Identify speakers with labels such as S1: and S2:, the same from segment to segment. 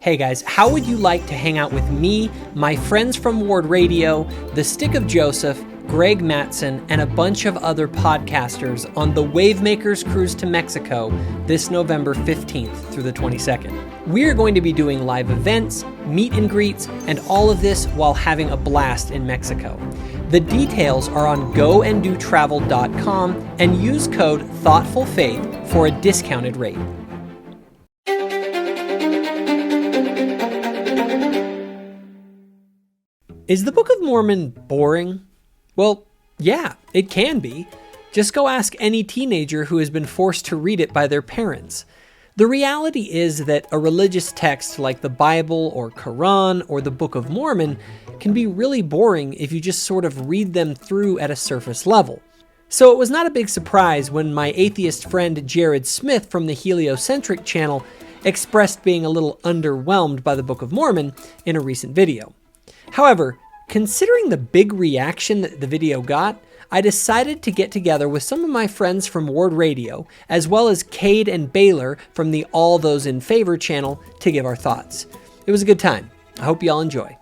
S1: Hey guys, how would you like to hang out with me, my friends from Ward Radio, The Stick of Joseph, Greg Mattson, and a bunch of other podcasters on the Wavemakers Cruise to Mexico this November 15th through the 22nd? We're going to be doing live events, meet and greets, and all of this while having a blast in Mexico. The details are on goanddotravel.com and use code ThoughtfulFaith for a discounted rate. Is the Book of Mormon boring? Well, yeah, it can be. Just go ask any teenager who has been forced to read it by their parents. The reality is that a religious text like the Bible or Quran or the Book of Mormon can be really boring if you just sort of read them through at a surface level. So it was not a big surprise when my atheist friend Jared Smith from the Heliocentric channel expressed being a little underwhelmed by the Book of Mormon in a recent video. However, considering the big reaction that the video got, I decided to get together with some of my friends from Ward Radio, as well as Cade and Baylor from the All Those in Favor channel to give our thoughts. It was a good time. I hope y'all enjoy.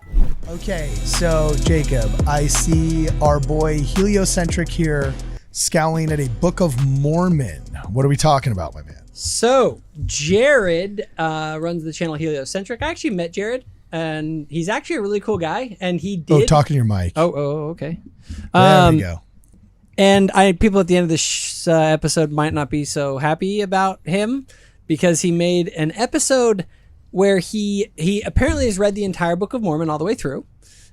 S2: Okay, so Jacob, I see our boy Heliocentric here scowling at a Book of Mormon. What are we talking about, my man?
S1: So, Jared runs the channel Heliocentric. I actually met Jared. And he's actually a really cool guy, and he did.
S2: Oh, talking to your mic.
S1: Oh, okay.
S2: There we go.
S1: And people at the end of this episode might not be so happy about him because he made an episode where he apparently has read the entire Book of Mormon all the way through,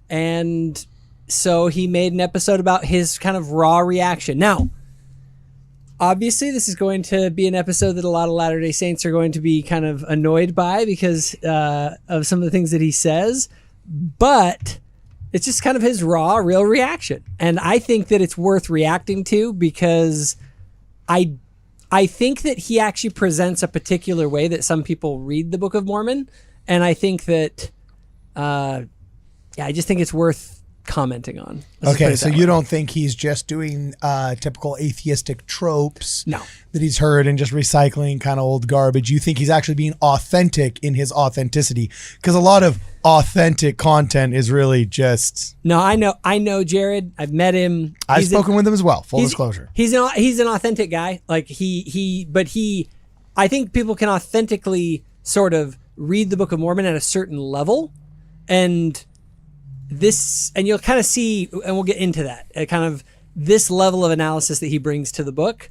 S1: and so he made an episode about his kind of raw reaction. Now, obviously, this is going to be an episode that a lot of Latter-day Saints are going to be kind of annoyed by because of some of the things that he says, but it's just kind of his raw, real reaction. And I think that it's worth reacting to because I think that he actually presents a particular way that some people read the Book of Mormon. And I think that, I just think it's worth commenting on.
S2: Okay, so you don't think he's just doing typical atheistic tropes that he's heard and just recycling kind of old garbage. You think he's actually being authentic in his authenticity? Because a lot of authentic content is really just...
S1: No, I know Jared. I've met him.
S2: I've spoken with him as well, full disclosure.
S1: He's an authentic guy. Like I think people can authentically sort of read the Book of Mormon at a certain level, and you'll kind of see, and we'll get into that, kind of this level of analysis that he brings to the book.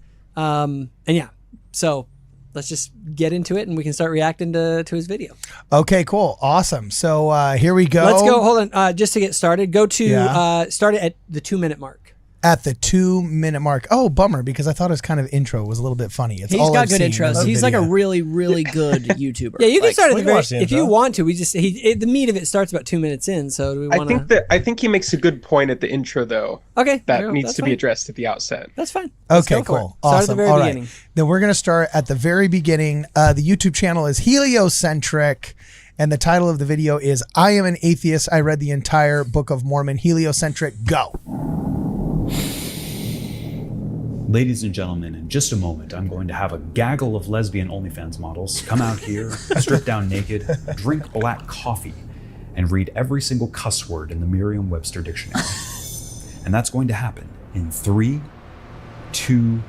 S1: So let's just get into it and we can start reacting to his video.
S2: Okay, cool. Awesome. So here we go.
S1: Let's go. Hold on. Just to get started, go to, start it at the 2-minute mark.
S2: At the 2-minute mark. Oh, bummer, because I thought his kind of intro was a little bit funny.
S3: He's got good intros. He's like a really, really good YouTuber.
S1: Yeah, you can start at the very, if you want to. The meat of it starts about 2 minutes in. So do we want to?
S4: I think he makes a good point at the intro, though.
S1: Okay,
S4: that needs to be addressed at the outset.
S1: That's fine.
S2: Okay, cool. Awesome.
S1: Start at the very beginning.
S2: Right. Then we're going to start at the very beginning. The YouTube channel is Heliocentric. And the title of the video is I Am an Atheist. I read the entire Book of Mormon. Heliocentric, go.
S5: Ladies and gentlemen, in just a moment, I'm going to have a gaggle of lesbian OnlyFans models come out here, strip down naked, drink black coffee, and read every single cuss word in the Merriam-Webster dictionary. And that's going to happen in 3, 2,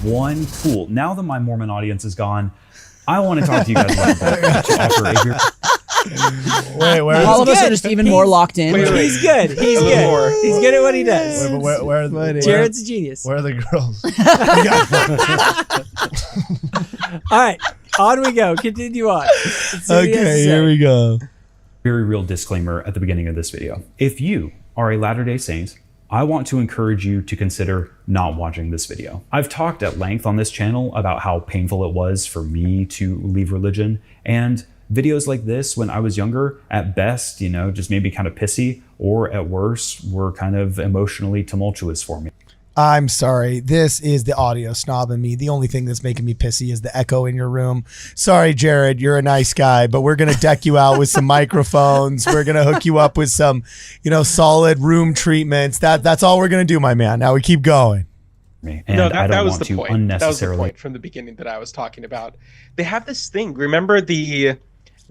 S5: 1. Cool. Now that my Mormon audience is gone, I want to talk to you guys about that. To offer a
S3: Wait, all of us are just even more locked in.
S1: He's good. He's good. He's good at what he does. Jared's a genius.
S2: Where are the girls?
S1: All right, on we go. Continue on.
S2: Okay, here we go.
S5: very real disclaimer at the beginning of this video. If you are a Latter-day Saint, I want to encourage you to consider not watching this video. I've talked at length on this channel about how painful it was for me to leave religion, and videos like this when I was younger, at best, just made me kind of pissy, or at worst, were kind of emotionally tumultuous for me.
S2: I'm sorry. This is the audio snob in me. The only thing that's making me pissy is the echo in your room. Sorry, Jared, you're a nice guy, but we're going to deck you out with some microphones. We're going to hook you up with some, solid room treatments. That's all we're going to do, my man. Now we keep going.
S5: And that was the point.
S4: That was the point from the beginning that I was talking about. They have this thing. Remember the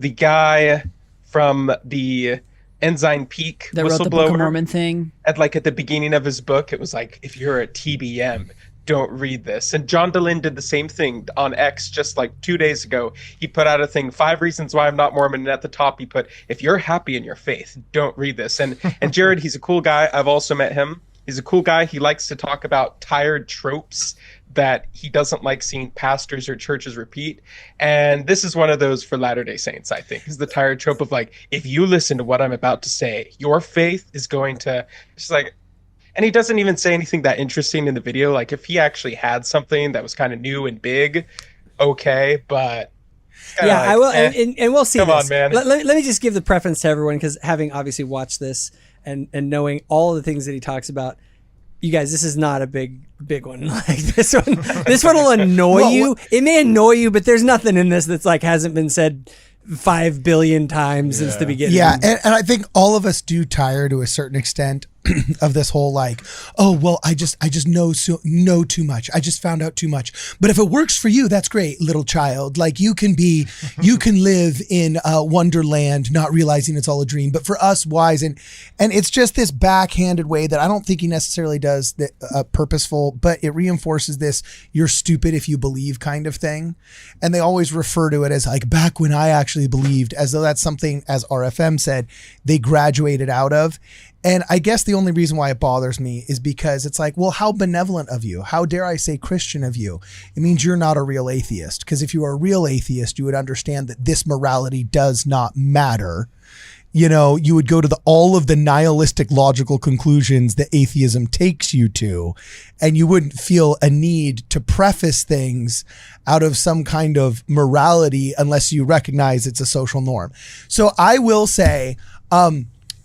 S4: the guy from the Ensign Peak
S3: That wrote the Book of
S4: whistleblower.
S3: Mormon thing.
S4: At the beginning of his book, it was like, if you're a TBM, don't read this. And John DeLynn did the same thing on X just like 2 days ago. He put out a thing, 5 reasons why I'm not Mormon. And at the top, he put, if you're happy in your faith, don't read this. And Jared, he's a cool guy. I've also met him. He's a cool guy. He likes to talk about tired tropes that he doesn't like seeing pastors or churches repeat. And this is one of those for Latter-day Saints, I think, is the tired trope of like, if you listen to what I'm about to say, your faith is going to, just like, and he doesn't even say anything that interesting in the video. Like if he actually had something that was kind of new and big, okay, but
S1: yeah,
S4: like,
S1: I will, and we'll see.
S4: Come
S1: this.
S4: on, man.
S1: Let me just give the preference to everyone, because having obviously watched this and knowing all the things that he talks about, you guys, this is not a big one. Like this one will annoy you. It may annoy you, but there's nothing in this that's like hasn't been said 5 billion times since the beginning.
S2: Yeah, and I think all of us do tire to a certain extent of this whole like, oh well, I just know too much. I just found out too much. But if it works for you, that's great, little child. Like you can live in wonderland, not realizing it's all a dream. But for us wise, and it's just this backhanded way that I don't think he necessarily does purposeful, but it reinforces this "you're stupid if you believe" kind of thing. And they always refer to it as like back when I actually believed, as though that's something, as RFM said, they graduated out of. And I guess the only reason why it bothers me is because it's like, well, how benevolent of you? How dare I say Christian of you? It means you're not a real atheist. Because if you were a real atheist, you would understand that this morality does not matter. You know, you would go to all of the nihilistic logical conclusions that atheism takes you to, and you wouldn't feel a need to preface things out of some kind of morality unless you recognize it's a social norm. So I will say,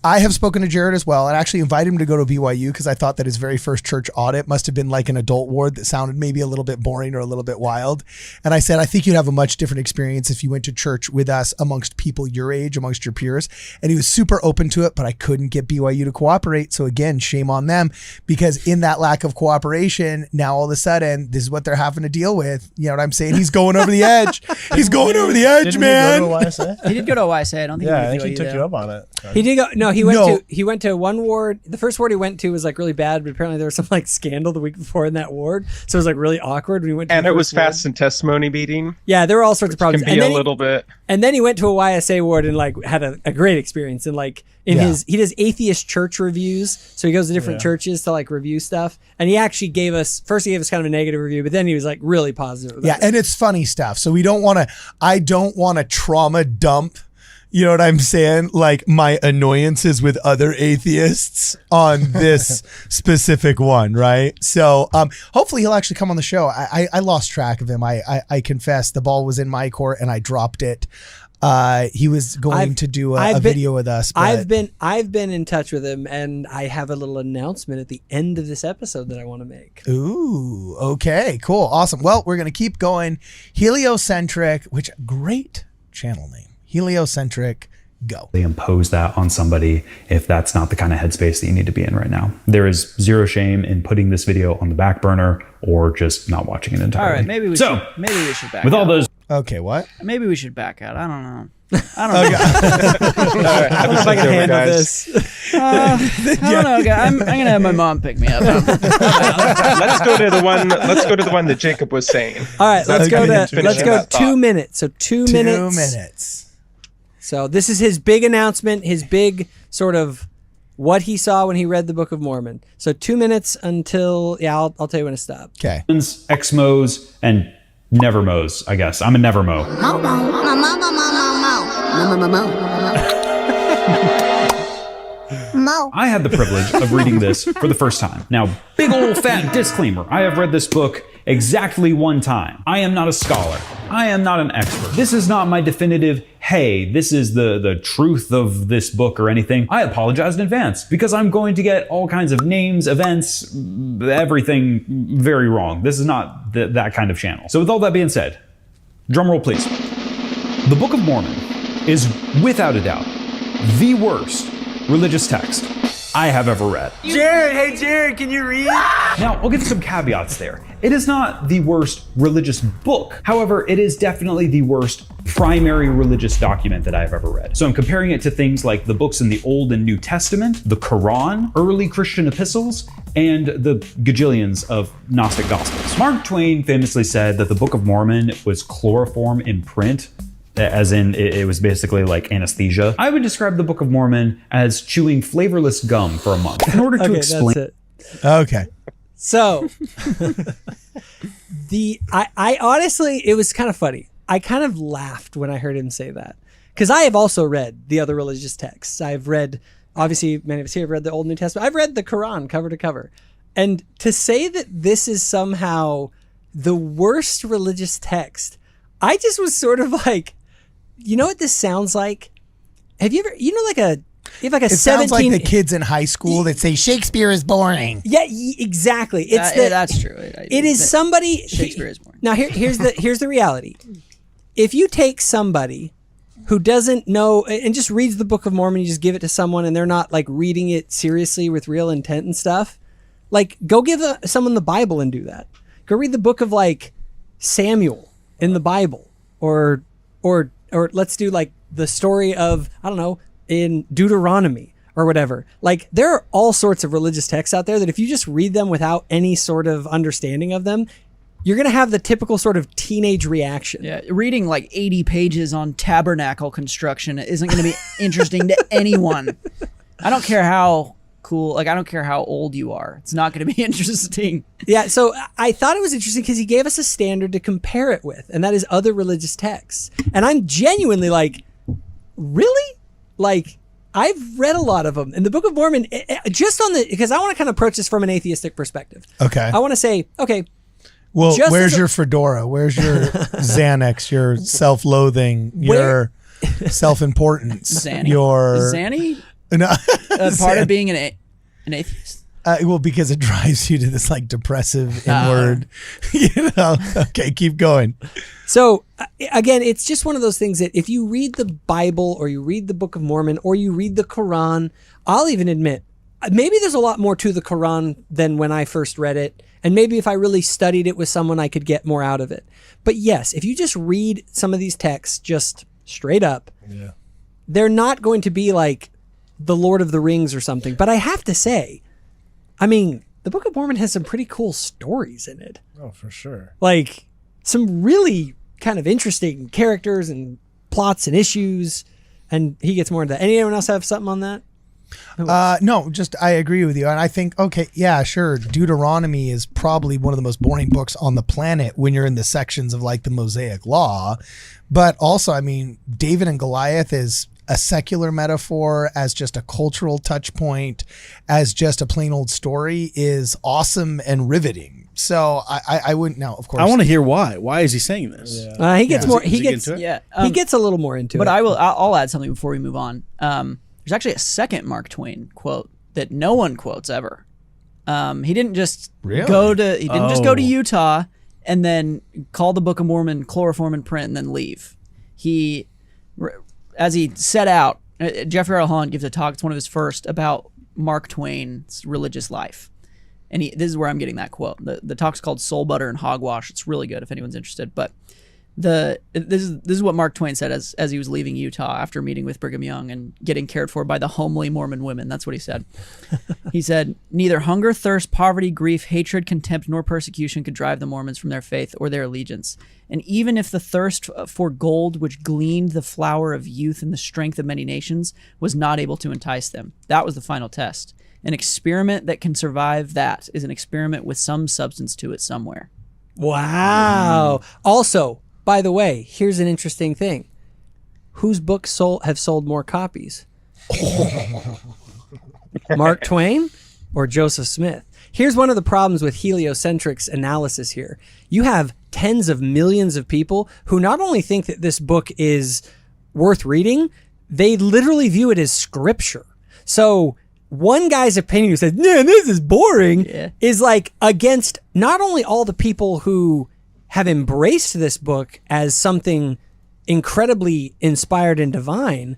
S2: I have spoken to Jared as well and actually invited him to go to BYU because I thought that his very first church audit must have been like an adult ward that sounded maybe a little bit boring or a little bit wild. And I said, I think you'd have a much different experience if you went to church with us amongst people your age, amongst your peers. And he was super open to it, but I couldn't get BYU to cooperate. So again, shame on them, because in that lack of cooperation, now all of a sudden, this is what they're having to deal with. You know what I'm saying? He's going over the edge. He's going over the edge, man.
S3: He did go to YSA. I don't think
S6: I think he took you up on it.
S3: He did go.
S1: No, he went to one ward. The first ward he went to was like really bad, but apparently there was some like scandal the week before in that ward, so it was like really awkward when he went to
S4: and
S1: the
S4: it was
S1: first ward.
S4: fast and testimony meeting.
S1: Yeah, there were all sorts of problems.
S4: Can be a little bit.
S1: And then he went to a YSA ward and like had a great experience. And like he does atheist church reviews, so he goes to different churches to like review stuff. And he actually gave us kind of a negative review, but then he was like really positive about it.
S2: And it's funny stuff. So I don't want to trauma dump, you know what I'm saying? Like my annoyances with other atheists on this specific one, right? So hopefully he'll actually come on the show. I lost track of him. I confess the ball was in my court and I dropped it. He was going to do a video with us. But
S1: I've been in touch with him, and I have a little announcement at the end of this episode that I want to make.
S2: Ooh, okay, cool, awesome. Well, we're gonna keep going. Heliocentric, which great channel name. Heliocentric, go.
S5: They impose that on somebody if that's not the kind of headspace that you need to be in right now. There is zero shame in putting this video on the back burner or just not watching it entirely.
S3: All right, maybe we should back
S5: with
S3: out.
S5: all those.
S2: Okay, what?
S3: Maybe we should back out. I don't know.
S4: All right, have a
S1: If I can
S4: sit down,
S1: handle
S4: guys.
S1: this.
S3: I don't know, guys. I'm gonna have my mom pick me up.
S4: Let's go to the one that Jacob was saying.
S1: All right, let's go
S4: Finishing that
S1: 2
S4: thought.
S1: minutes. So 2 minutes.
S2: 2 minutes.
S1: So this is his big announcement, his big sort of what he saw when he read the Book of Mormon. So 2 minutes until, I'll tell you when to stop.
S2: Okay.
S5: Ex-Mos and Never-Mos, I guess. I'm a Never-Mo. I had the privilege of reading this for the first time. Now, big old fat disclaimer. I have read this book exactly one time. I am not a scholar. I am not an expert. This is not my definitive, hey, this is the truth of this book or anything. I apologize in advance because I'm going to get all kinds of names, events, everything very wrong. This is not that kind of channel. So with all that being said, drum roll please. The Book of Mormon is without a doubt the worst religious text I have ever read.
S1: Jared, can you read?
S5: Now, I'll give some caveats there. It is not the worst religious book. However, it is definitely the worst primary religious document that I've ever read. So I'm comparing it to things like the books in the Old and New Testament, the Quran, early Christian epistles, and the gajillions of Gnostic Gospels. Mark Twain famously said that the Book of Mormon was chloroform in print, as in it was basically like anesthesia. I would describe the Book of Mormon as chewing flavorless gum for a month. In order to explain...
S1: That's it.
S2: Okay.
S1: So, I honestly, it was kind of funny. I kind of laughed when I heard him say that. Because I have also read the other religious texts. I've read, obviously, many of us here have read the Old and New Testament. I've read the Quran cover to cover. And to say that this is somehow the worst religious text, I just was sort of like, you know what this sounds like? Have you ever, like a, you have like a
S2: It
S1: 17...
S2: sounds like the kids in high school that say Shakespeare is boring.
S1: Yeah, exactly. It's
S3: that's true.
S1: It is somebody...
S3: Shakespeare is boring.
S1: Now, here's the reality. If you take somebody who doesn't know and just reads the Book of Mormon, you just give it to someone and they're not like reading it seriously with real intent and stuff, like go give someone the Bible and do that. Go read the book of like Samuel in the Bible, or let's do like the story of, I don't know, in Deuteronomy or whatever. Like there are all sorts of religious texts out there that if you just read them without any sort of understanding of them, you're going to have the typical sort of teenage reaction.
S3: Yeah, reading like 80 pages on tabernacle construction isn't going to be interesting to anyone. I don't care how cool, like I don't care how old you are. It's not going to be interesting.
S1: Yeah, so I thought it was interesting because he gave us a standard to compare it with, and that is other religious texts. And I'm genuinely like, really? Like, I've read a lot of them. And the Book of Mormon, just on the, because I want to kind of approach this from an atheistic perspective.
S2: Okay.
S1: I want to say, okay,
S2: Well,
S1: just
S2: where's your fedora? Where's your Xanax? Your self-loathing? Your self-importance?
S3: Zanny?
S2: Your
S3: Zanny?
S2: No,
S3: Part of being an atheist?
S2: well, because it drives you to this like depressive inward. Okay, keep going.
S1: So again, it's just one of those things that if you read the Bible or you read the Book of Mormon or you read the Quran, I'll even admit, maybe there's a lot more to the Quran than when I first read it. And maybe if I really studied it with someone, I could get more out of it. But yes, if you just read some of these texts just straight up, they're not going to be like the Lord of the Rings or something. But I have to say, I mean, the Book of Mormon has some pretty cool stories in it.
S6: Oh, for sure.
S1: Like some really kind of interesting characters and plots and issues. And he gets more into that. Anyone else have something on that?
S2: No, just I agree with you. And I think, okay, yeah, sure. Deuteronomy is probably one of the most boring books on the planet when you're in the sections of like the Mosaic Law. But also, I mean, David and Goliath is a secular metaphor, as just a cultural touch point, as just a plain old story, is awesome and riveting. So I wouldn't now, of course.
S6: I want to hear why. Why is he saying this?
S1: He gets more.
S6: Does
S1: He
S6: he get
S1: gets.
S6: into it?
S3: Yeah.
S1: He gets a little more into it.
S3: But I'll add something before we move on. There's actually a second Mark Twain quote that no one quotes ever. He didn't just go to Utah and then call the Book of Mormon chloroform in print and then leave. He, as he set out, Jeffrey R. Holland gives a talk. It's one of his first about Mark Twain's religious life. And this is where I'm getting that quote. The talk's called Soul Butter and Hogwash. It's really good if anyone's interested. But this is what Mark Twain said as he was leaving Utah after meeting with Brigham Young and getting cared for by the homely Mormon women. That's what he said. He said, "Neither hunger, thirst, poverty, grief, hatred, contempt, nor persecution could drive the Mormons from their faith or their allegiance. And even if the thirst for gold, which gleaned the flower of youth and the strength of many nations, was not able to entice them, that was the final test. An experiment that can survive that is an experiment with some substance to it somewhere."
S1: Wow. Also, by the way, here's an interesting thing. Whose books have sold more copies? Mark Twain or Joseph Smith? Here's one of the problems with heliocentric's analysis here. You have tens of millions of people who not only think that this book is worth reading, they literally view it as scripture. So one guy's opinion who says, "No, this is boring," is like against not only all the people who have embraced this book as something incredibly inspired and divine,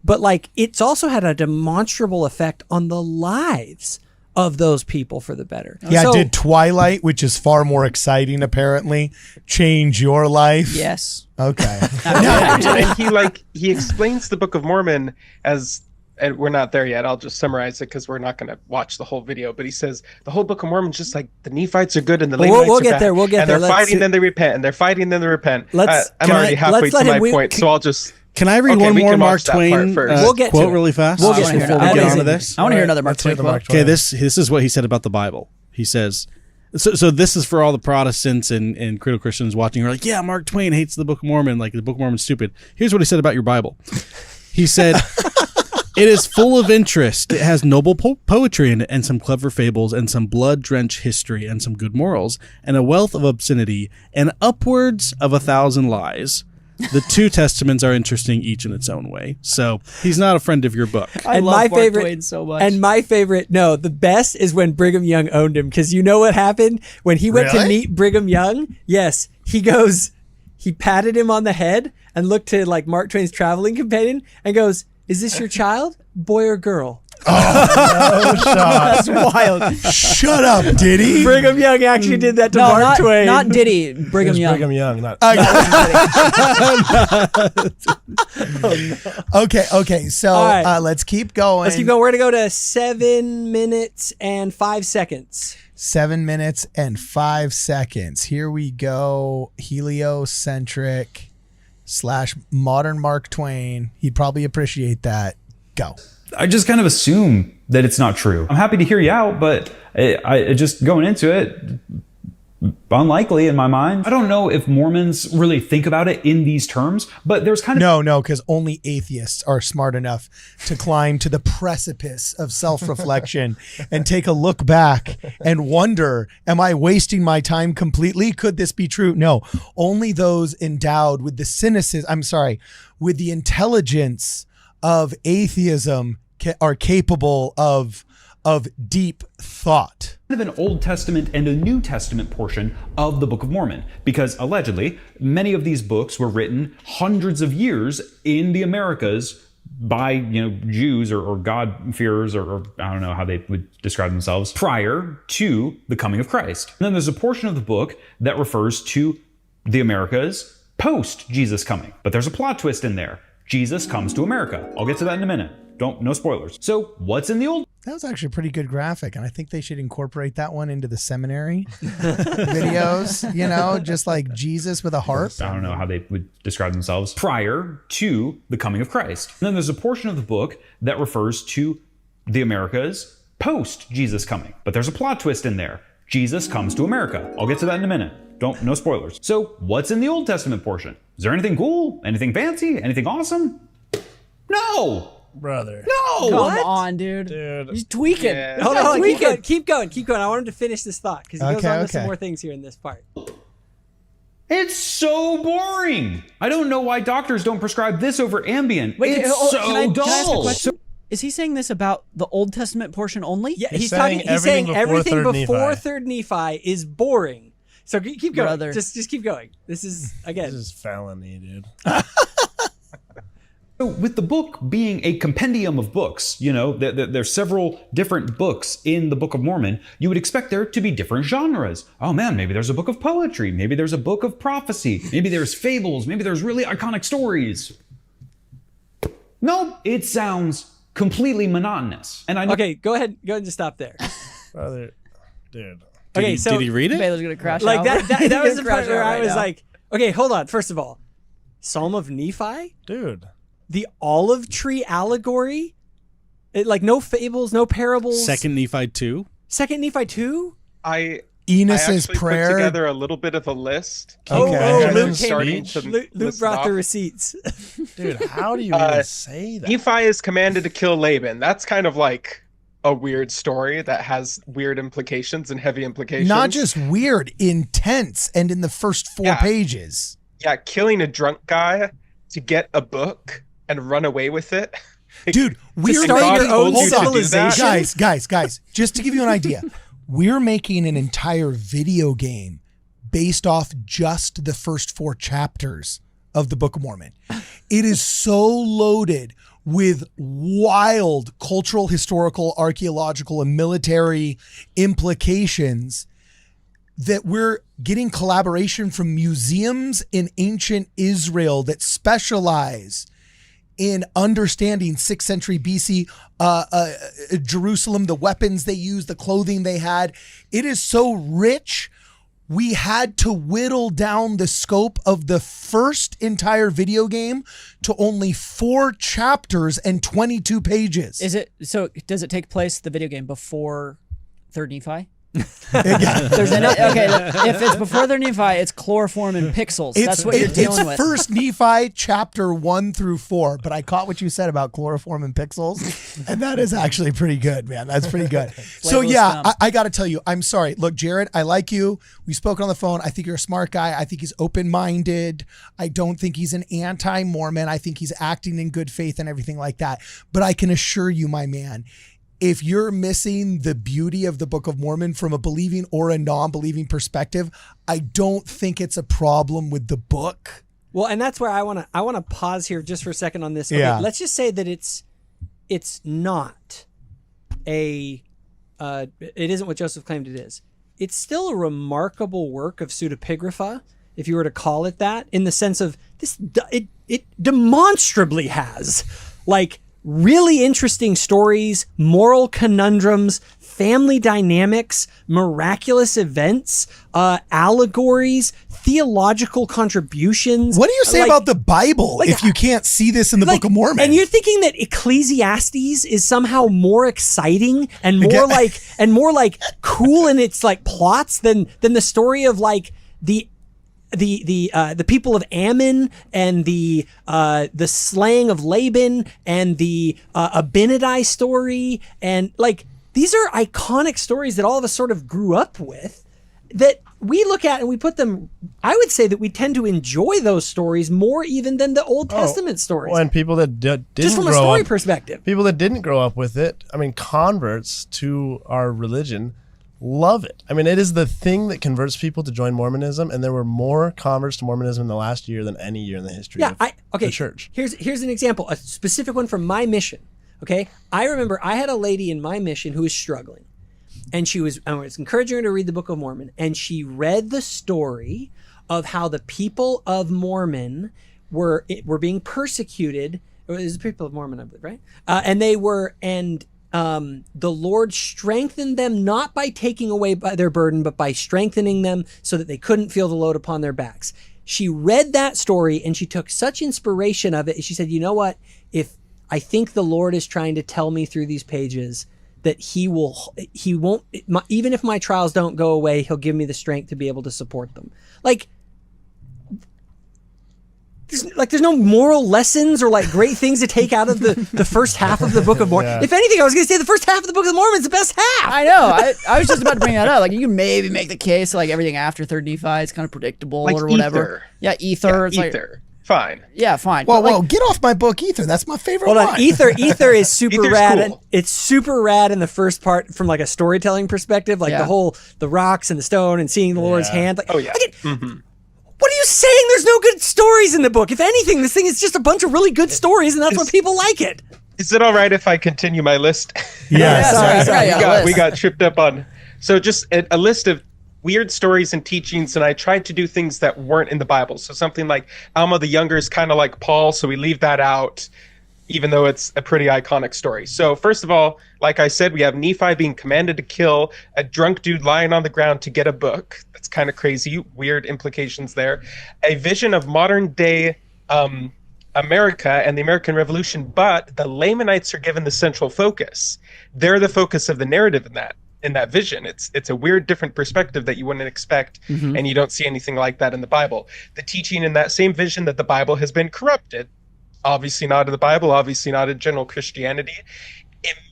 S1: but like it's also had a demonstrable effect on the lives of those people for the better.
S2: Yeah,
S1: So-
S2: did Twilight, which is far more exciting apparently, change your life?
S3: Yes.
S2: Okay.
S4: And he explains the Book of Mormon as, and we're not there yet. I'll just summarize it because we're not going to watch the whole video. But he says the whole Book of Mormon is just like the Nephites are good and the Lamanites
S1: we'll
S4: are
S1: get
S4: bad.
S1: there, we'll get
S4: and
S1: there.
S4: they're fighting, then they repent, and they're fighting, then they repent. I'm already halfway
S1: let's let
S4: to
S1: him-
S4: my point, so I'll just.
S6: Can I read
S4: Okay,
S6: one
S4: we
S6: more
S4: can
S6: Mark
S4: watch that part
S6: Twain
S4: first.
S1: We'll get to
S6: quote
S1: it.
S6: really fast?
S1: We'll get to it.
S6: before we get
S1: Amazing.
S6: onto this.
S3: I want to hear another Mark
S2: Let's hear
S3: Twain
S2: the
S3: quote.
S2: Mark
S6: Okay,
S2: Twain.
S6: this is what he said about the Bible. He says, so this is for all the Protestants and critical Christians watching who are like, yeah, Mark Twain hates the Book of Mormon, like the Book of Mormon's stupid. Here's what he said about your Bible. He said, it is full of interest. It has noble poetry in it and some clever fables and some blood-drenched history and some good morals and a wealth of obscenity and upwards of 1,000 lies. The two testaments are interesting each in its own way. So he's not a friend of your book.
S3: I
S1: And
S3: love
S1: my
S3: Mark
S1: favorite-
S3: Twain so much.
S1: And my favorite, the best is when Brigham Young owned him, because you know what happened when he went to
S2: Really?
S1: meet Brigham Young? Yes, he patted him on the head and looked to like Mark Twain's traveling companion and goes, "Is this your child, boy or girl?"
S3: That's wild.
S2: Shut up, Diddy.
S1: Brigham Young actually did that to
S3: No,
S1: Mark Twain.
S3: not Diddy. Brigham Young.
S7: Brigham Young, not
S2: Okay. So
S1: All right.
S2: let's keep going.
S1: Let's keep going. We're gonna go to 7 minutes and 5 seconds.
S2: 7 minutes and 5 seconds. Here we go. Heliocentric / modern Mark Twain. He'd probably appreciate that. Go.
S5: I just kind of assume that it's not true. I'm happy to hear you out, but I just going into it, unlikely in my mind. I don't know if Mormons really think about it in these terms, but there's kind of
S2: No, because only atheists are smart enough to climb to the precipice of self-reflection and take a look back and wonder, am I wasting my time completely? Could this be true? No, only those endowed with the with the intelligence of atheism are capable of deep thought.
S5: of an Old Testament and a New Testament portion of the Book of Mormon, because allegedly many of these books were written hundreds of years in the Americas by Jews or God-fearers or I don't know how they would describe themselves prior to the coming of Christ. And then there's a portion of the book that refers to the Americas post Jesus coming, but there's a plot twist in there. Jesus comes to America. I'll get to that in a minute. No spoilers. So what's in the Old?
S2: That was actually a pretty good graphic, and I think they should incorporate that one into the seminary videos, just like Jesus with a harp.
S5: I don't know how they would describe themselves prior to the coming of Christ. And then there's a portion of the book that refers to the Americas post Jesus coming, but there's a plot twist in there. Jesus comes to America. I'll get to that in a minute. No spoilers. So what's in the Old Testament portion? Is there anything cool? Anything fancy? Anything awesome? No!
S7: brother.
S5: No!
S3: Come on, dude.
S7: Dude.
S3: He's tweaking.
S4: Yeah.
S1: Hold on,
S3: Tweaking.
S1: keep going. I want him to finish this thought because he goes on to some
S2: Okay.
S1: more things here in this part.
S5: It's so boring. I don't know why doctors don't prescribe this over Ambien.
S3: Wait,
S5: it's
S3: can
S5: so
S3: I
S5: dull.
S3: ask a question? Is he saying this about the Old Testament portion only?
S1: Yeah,
S7: He's
S1: he's
S7: saying
S1: saying
S7: everything
S1: everything
S7: before
S1: before
S7: third
S1: third Nephi is boring. So keep going.
S3: Brother.
S1: Just keep going. This is again.
S7: This is felony, dude.
S5: So with the book being a compendium of books, there's several different books in the Book of Mormon, you would expect there to be different genres. Oh man, maybe there's a book of poetry, maybe there's a book of prophecy, maybe there's fables, maybe there's really iconic stories. No, it sounds completely monotonous. And I know
S1: Okay, go ahead and just stop there.
S7: Brother, dude.
S1: Okay, so
S6: Did he read it?
S3: Baylor's gonna crash
S1: like
S3: out.
S1: that was the
S3: Crash
S1: part where
S3: out
S1: I
S3: right
S1: was
S3: now.
S1: like, okay, hold on. First of all, Psalm of Nephi,
S7: Dude.
S1: the olive tree allegory, like no fables, no parables.
S6: Second Nephi 2.
S1: Second Nephi 2.
S4: I
S2: Enos's
S4: actually
S2: prayer.
S4: put together a little bit of a list.
S2: Okay.
S4: And
S1: Luke
S4: I'm starting to
S1: Luke
S4: list
S1: brought
S4: off.
S1: the receipts.
S7: Dude, how do you even say that?
S4: Nephi is commanded to kill Laban. That's kind of like a weird story that has weird implications and heavy implications.
S2: Not just weird, intense, and in the first 4
S4: Yeah.
S2: pages.
S4: Yeah, killing a drunk guy to get a book and run away with it.
S2: Dude, we're
S1: start
S2: making
S1: your own
S2: hold on.
S1: civilization?
S2: Guys, just to give you an idea, we're making an entire video game based off just the first 4 chapters of the Book of Mormon. It is so loaded with wild cultural, historical, archaeological, and military implications that we're getting collaboration from museums in ancient Israel that specialize in understanding 6th century BC Jerusalem, the weapons they used, the clothing they had. It is so rich. We had to whittle down the scope of the first entire video game to only 4 chapters and 22 pages.
S3: Does it take place, the video game, before 3rd Nephi? Okay, if it's before the Nephi, it's chloroform and pixels. That's what you're dealing with.
S2: It's first Nephi chapter 1 through 4, but I caught what you said about chloroform and pixels, and that is actually pretty good, man. That's pretty good. So yeah, I got to tell you, I'm sorry. Look, Jared, I like you. We've spoken on the phone. I think you're a smart guy. I think he's open-minded. I don't think he's an anti-Mormon. I think he's acting in good faith and everything like that. But I can assure you, my man, if you're missing the beauty of the Book of Mormon from a believing or a non-believing perspective, I don't think it's a problem with the book.
S1: Well, and that's where I want to pause here just for a second on this. Okay,
S2: yeah.
S1: Let's just say that it's not it isn't what Joseph claimed it is. It's still a remarkable work of pseudepigrapha, if you were to call it that, in the sense of this. It demonstrably has like really interesting stories, moral conundrums, family dynamics, miraculous events, allegories, theological contributions.
S2: What do you say about the Bible if you can't see this in the Book of Mormon?
S1: And you're thinking that Ecclesiastes is somehow more exciting and more like cool in its like plots than the story of like the people of Ammon and the slaying of Laban and the Abinadi story, and like these are iconic stories that all of us sort of grew up with, that we look at and we put them. I would say that we tend to enjoy those stories more even than the Old Testament stories.
S7: Well, and people that didn't
S1: just from a
S7: grow
S1: story
S7: up,
S1: perspective,
S7: people that didn't grow up with it. I mean, converts to our religion love it. I mean, it is the thing that converts people to join Mormonism, and there were more converts to Mormonism in the last year than any year in the history of the church.
S1: Here's an example, a specific one from my mission. Okay, I remember I had a lady in my mission who was struggling, and I was encouraging her to read the Book of Mormon, and she read the story of how the people of Mormon were being persecuted. It was the people of Mormon, I believe, right? The Lord strengthened them not by taking away their burden, but by strengthening them so that they couldn't feel the load upon their backs. She read that story and she took such inspiration of it. She said, you know what? If I think the Lord is trying to tell me through these pages that he won't, even if my trials don't go away, he'll give me the strength to be able to support them. There's no moral lessons or like great things to take out of the first half of the Book of Mormon. Yeah. If anything, I was going to say the first half of the Book of Mormon is the best half.
S3: I know. I was just about to bring that up. Like, you can maybe make the case like everything after 3rd Nephi is kind of predictable or whatever.
S4: Ether.
S3: Yeah, Ether.
S4: Yeah, Ether. Fine.
S3: Yeah, fine.
S2: Whoa, get off my book, Ether. That's my favorite
S1: one.
S2: Hold on,
S1: Ether is super
S4: Ether's
S1: rad.
S4: cool.
S1: And it's super rad in the first part from like a storytelling perspective, like the rocks and the stone and seeing the Lord's hand. Like,
S4: oh yeah.
S1: What are you saying? There's no good stories in the book. If anything, this thing is just a bunch of really good stories, and that's what people like it.
S4: Is it all right if I continue my list?
S2: Yes.
S3: Sorry.
S4: We got tripped up on. So just a list of weird stories and teachings, and I tried to do things that weren't in the Bible. So something like Alma the Younger is kind of like Paul, so we leave that out, even though it's a pretty iconic story. So first of all, like I said, we have Nephi being commanded to kill a drunk dude lying on the ground to get a book. That's kind of crazy, weird implications there. A vision of modern day America and the American Revolution, but the Lamanites are given the central focus. They're the focus of the narrative in that vision. It's a weird, different perspective that you wouldn't expect, and you don't see anything like that in the Bible. The teaching in that same vision that the Bible has been corrupted, obviously not in the Bible, obviously not in general Christianity.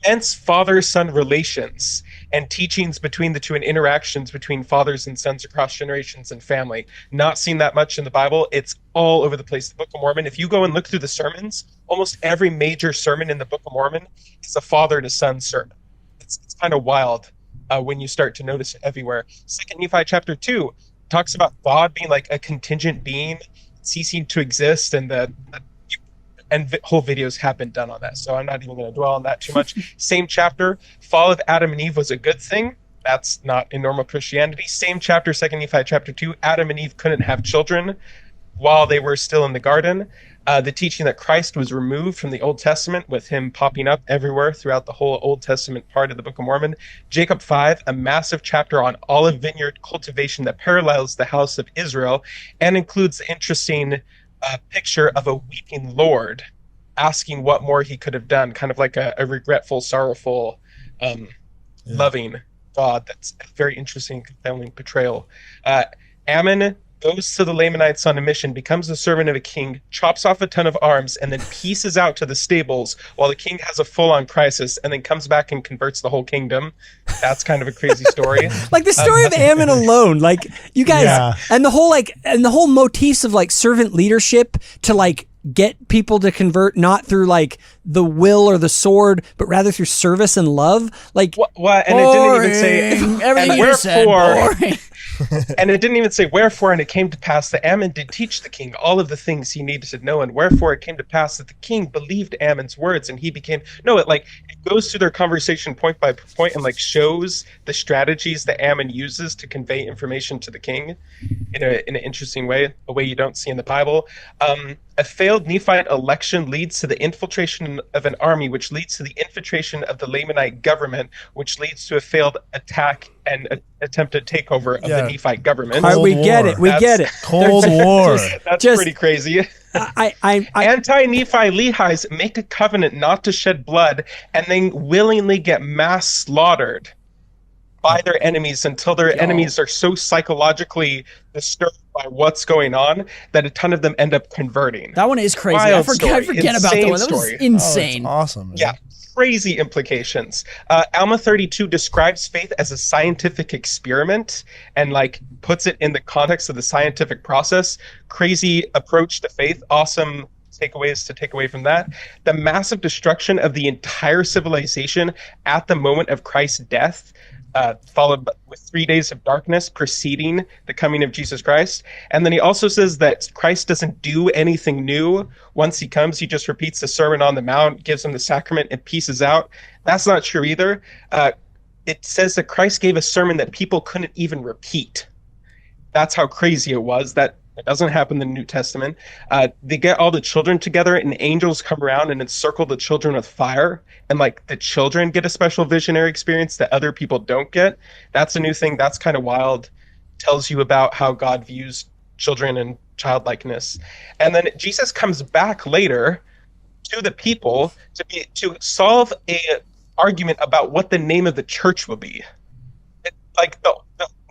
S4: Immense father-son relations and teachings between the two and interactions between fathers and sons across generations and family. Not seen that much in the Bible. It's all over the place. The Book of Mormon, if you go and look through the sermons, almost every major sermon in the Book of Mormon is a father to son sermon. It's kind of wild when you start to notice it everywhere. 2 Nephi chapter 2 talks about God being like a contingent being ceasing to exist, and the and whole videos have been done on that, so I'm not even going to dwell on that too much. Same chapter, fall of Adam and Eve was a good thing. That's not in normal Christianity. Same chapter, 2 Nephi chapter 2, Adam and Eve couldn't have children while they were still in the garden. The teaching that Christ was removed from the Old Testament, with him popping up everywhere throughout the whole Old Testament part of the Book of Mormon. Jacob 5, a massive chapter on olive vineyard cultivation that parallels the house of Israel and includes the interesting picture of a weeping Lord asking what more he could have done, kind of like a regretful, sorrowful, loving God. That's a very interesting, compelling portrayal. Ammon goes to the Lamanites on a mission, becomes the servant of a king, chops off a ton of arms, and then pieces out to the stables while the king has a full-on crisis, and then comes back and converts the whole kingdom. That's kind of a crazy story.
S1: Like the story of Ammon alone, like you guys, and the whole motifs of like servant leadership to like get people to convert, not through like the will or the sword, but rather through service and love. Like
S4: what? And it didn't even say
S3: everything you said, boring.
S4: And it didn't even say wherefore, and it came to pass that Ammon did teach the king all of the things he needed to know, and wherefore it came to pass that the king believed Ammon's words, and he became it goes through their conversation point by point and like shows the strategies that Ammon uses to convey information to the king in an interesting way, a way you don't see in the Bible. A failed Nephite election leads to the infiltration of an army, which leads to the infiltration of the Lamanite government, which leads to a failed attack and attempted takeover of the Nephite government.
S1: All right, we get it.
S7: Cold War.
S4: That's pretty crazy. Anti-Nephi Lehis make a covenant not to shed blood, and then willingly get mass slaughtered by their enemies until their enemies are so psychologically disturbed by what's going on that a ton of them end up converting.
S3: That one is crazy.
S4: Wild
S3: I forget about that one. That was insane.
S7: Oh, that's awesome. Man.
S4: Yeah. Crazy implications. Alma 32 describes faith as a scientific experiment and like puts it in the context of the scientific process. Crazy approach to faith. Awesome takeaways to take away from that. The massive destruction of the entire civilization at the moment of Christ's death, followed with 3 days of darkness preceding the coming of Jesus Christ. And then he also says that Christ doesn't do anything new. Once he comes, he just repeats the Sermon on the Mount, gives them the sacrament, and pieces out. That's not true either. It says that Christ gave a sermon that people couldn't even repeat. That's how crazy it was. That doesn't happen in the New Testament. They get all the children together, and angels come around and encircle the children with fire, and like the children get a special visionary experience that other people don't get. That's a new thing. That's kind of wild. Tells you about how God views children and childlikeness. And then Jesus comes back later to the people to solve a argument about what the name of the church will be. Like the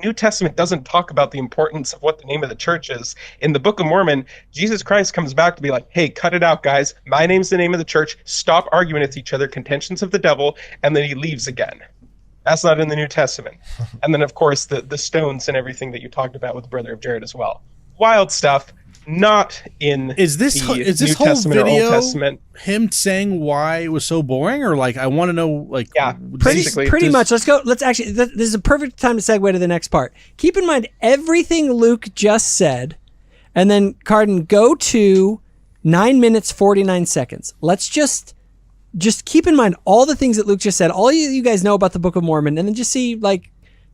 S4: New Testament doesn't talk about the importance of what the name of the church is. In the Book of Mormon, Jesus Christ comes back to be like, hey, cut it out, guys. My name's the name of the church. Stop arguing with each other. Contentions of the devil. And then he leaves again. That's not in the New Testament. And then, of course, the stones and everything that you talked about with the brother of Jared as well. Wild stuff. Not in
S6: is this
S4: New
S6: whole
S4: Testament
S6: video
S4: or Old Testament.
S6: Him saying why it was so boring, or like I want to know like
S1: pretty much. Let's actually this is a perfect time to segue to the next part. Keep in mind everything Luke just said, and then Carden, go to 9 minutes 49 seconds. Let's just keep in mind all the things that Luke just said, all you guys know about the Book of Mormon, and then just see like,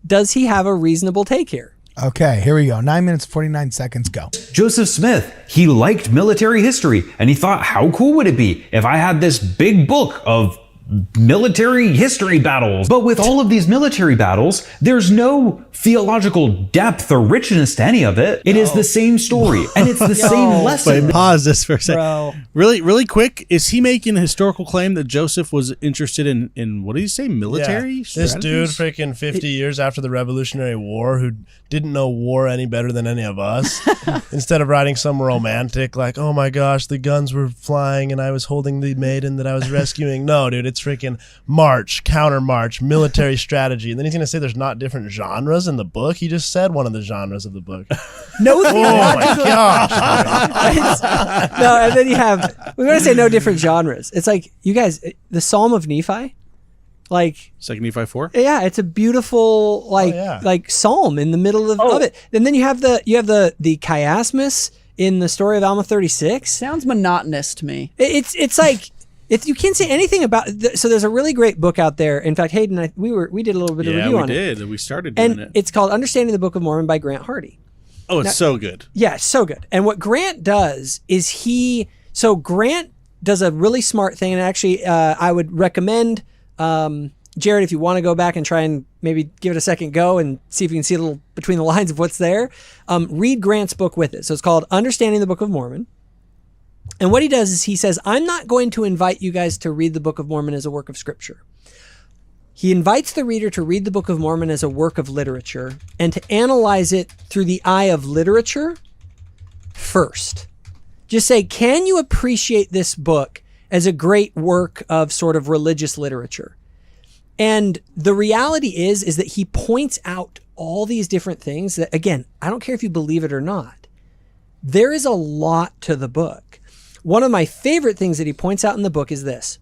S1: does he have a reasonable take here?
S2: Okay, here we go. 9 minutes, 49 seconds, go.
S5: Joseph Smith, he liked military history, and he thought, how cool would it be if I had this big book of military history battles? But with all of these military battles, there's no theological depth or richness to any of it. It is the same story, and it's the same lesson.
S6: Wait, pause this for a second.
S3: Bro.
S6: Really quick, is he making a historical claim that Joseph was interested in what did he say, military
S7: This
S6: strategies?
S7: dude freaking 50 years after the Revolutionary War who didn't know war any better than any of us, instead of writing some romantic like, oh my gosh, the guns were flying and I was holding the maiden that I was rescuing. No, dude, it's freaking march, counter march, military strategy. And then he's going to say there's not different genres in the book. He just said one of the genres of the book.
S1: No,
S7: oh my gosh.
S1: No, and then we're going to say no different genres. It's like, you guys, the Psalm of Nephi, like
S6: 2 Nephi 4.
S1: Yeah, it's a beautiful like psalm in the middle of it. And then you have the chiasmus in the story of Alma 36.
S3: Sounds monotonous to me.
S1: It's like if you can't say anything about. So there's a really great book out there. In fact, Hayden, we did a little bit of review on it.
S6: Yeah, we did. We started doing it.
S1: It's called Understanding the Book of Mormon by Grant Hardy.
S6: Oh, it's so good.
S1: Yeah, it's so good. And what Grant does is Grant does a really smart thing, and actually I would recommend Jared, if you want to go back and try and maybe give it a second go and see if you can see a little between the lines of what's there, read Grant's book with it. So it's called Understanding the Book of Mormon. And what he does is he says, I'm not going to invite you guys to read the Book of Mormon as a work of scripture. He invites the reader to read the Book of Mormon as a work of literature and to analyze it through the eye of literature first. Just say, can you appreciate this book as a great work of sort of religious literature? And the reality is that he points out all these different things that, again, I don't care if you believe it or not. There is a lot to the book. One of my favorite things that he points out in the book is this.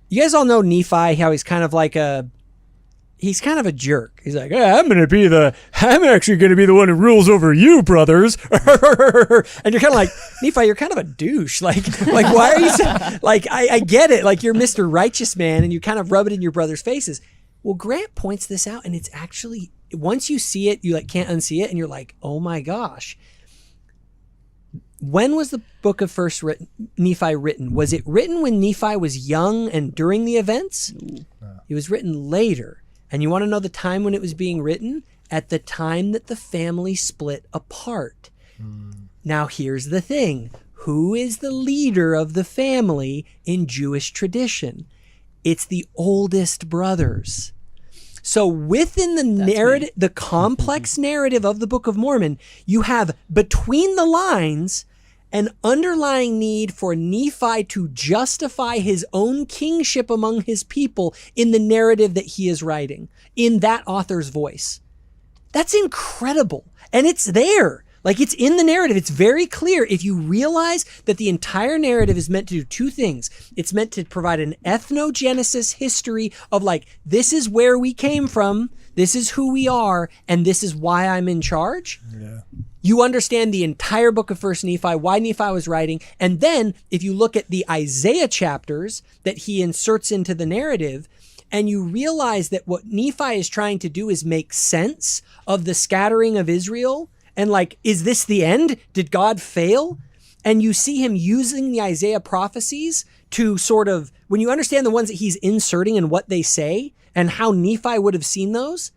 S1: You guys all know Nephi, how he's kind of a jerk. He's like, I'm actually going to be the one who rules over you, brothers. And you're kind of like, Nephi, you're kind of a douche. Like why are you I get it. Like, you're Mr. Righteous Man and you kind of rub it in your brother's faces. Well, Grant points this out, and it's actually, once you see it, you can't unsee it. And you're like, oh my gosh. When was the book of Nephi written? Was it written when Nephi was young and during the events? It was written later. And you want to know the time when it was being written? At the time that the family split apart. Now, here's the thing. Who is the leader of the family in Jewish tradition? It's the oldest brothers. So within the narrative, the complex narrative of the Book of Mormon, you have between the lines an underlying need for Nephi to justify his own kingship among his people in the narrative that he is writing, in that author's voice. That's incredible. And it's there. Like, it's in the narrative. It's very clear if you realize that the entire narrative is meant to do two things. It's meant to provide an ethnogenesis history of, like, this is where we came from, this is who we are, and this is why I'm in charge. Yeah. You understand the entire book of First Nephi, why Nephi was writing, and then if you look at the Isaiah chapters that he inserts into the narrative, and you realize that what Nephi is trying to do is make sense of the scattering of Israel, and like, is this the end? Did God fail? And you see him using the Isaiah prophecies to sort of, when you understand the ones that he's inserting and what they say and how Nephi would have seen those,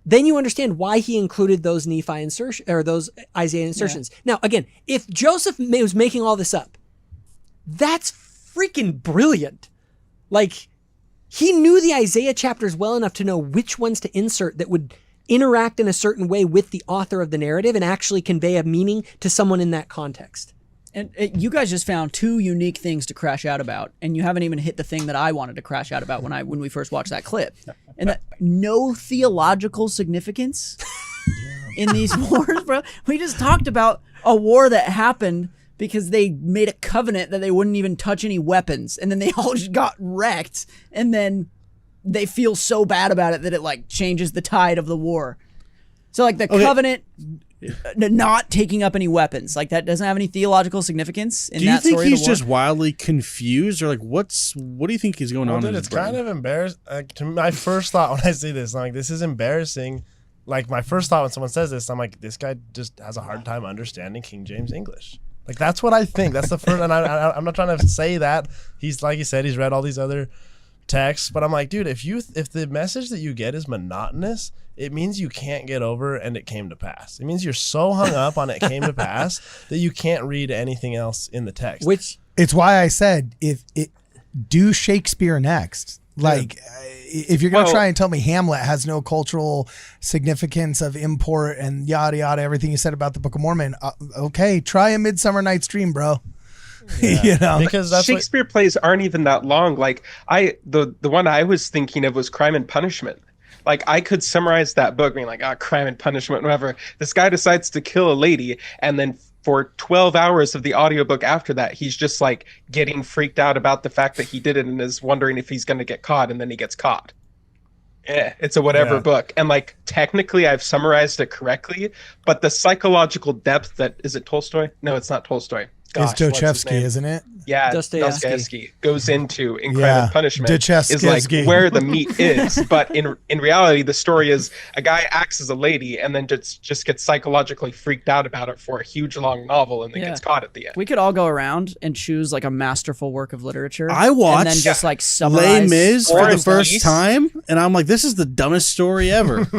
S1: then you understand why he included those Nephi insertions or those Isaiah insertions. Yeah. Now, again, if Joseph was making all this up, that's freaking brilliant. Like, he knew the Isaiah chapters well enough to know which ones to insert that would interact in a certain way with the author of the narrative and actually convey a meaning to someone in that context.
S3: And you guys just found two unique things to crash out about, and you haven't even hit the thing that I wanted to crash out about when we first watched that clip. And that no theological significance in these wars, bro. We just talked about a war that happened because they made a covenant that they wouldn't even touch any weapons, and then they all just got wrecked, and then they feel so bad about it that it like changes the tide of the war. So like the covenant not taking up any weapons, like that doesn't have any theological significance in that story. Do you think
S6: he's just wildly confused, or like what do you think is going on in his
S7: it's
S6: brain?
S7: Kind of embarrassing. To my first thought when I see this, I'm like, this is embarrassing. Like, my first thought when someone says this, I'm like, this guy just has a hard time understanding King James English. Like, that's what I think. That's the first, and I'm not trying to say that. He's, like you said, he's read all these other texts, but I'm like, dude, if the message that you get is monotonous, it means you can't get over and it came to pass. It means you're so hung up on it came to pass that you can't read anything else in the text.
S2: Which, it's why I said, do Shakespeare next. Like, if you're going to try and tell me Hamlet has no cultural significance of import and yada, yada, everything you said about the Book of Mormon, okay, try A Midsummer Night's Dream, bro.
S7: Yeah.
S2: You know,
S4: because that's Shakespeare plays aren't even that long. Like, the one I was thinking of was Crime and Punishment. Like, I could summarize that book being like, crime and punishment, whatever. This guy decides to kill a lady, and then for 12 hours of the audiobook after that, he's just like getting freaked out about the fact that he did it and is wondering if he's going to get caught, and then he gets caught. Yeah, it's a whatever book. And like technically I've summarized it correctly, but the psychological depth that is it Tolstoy? No, it's not Tolstoy. Gosh,
S2: it's Dostoevsky, isn't it?
S4: Yeah, Dostoevsky goes into In Crime and Punishment is like where the meat is. But in reality, the story is a guy acts as a lady and then just gets psychologically freaked out about it for a huge long novel and then gets caught at the end.
S3: We could all go around and choose like a masterful work of literature.
S6: I watched
S3: and then just like summarize
S6: Les Mis for the first time, and I'm like, this is the dumbest story ever.
S2: You'd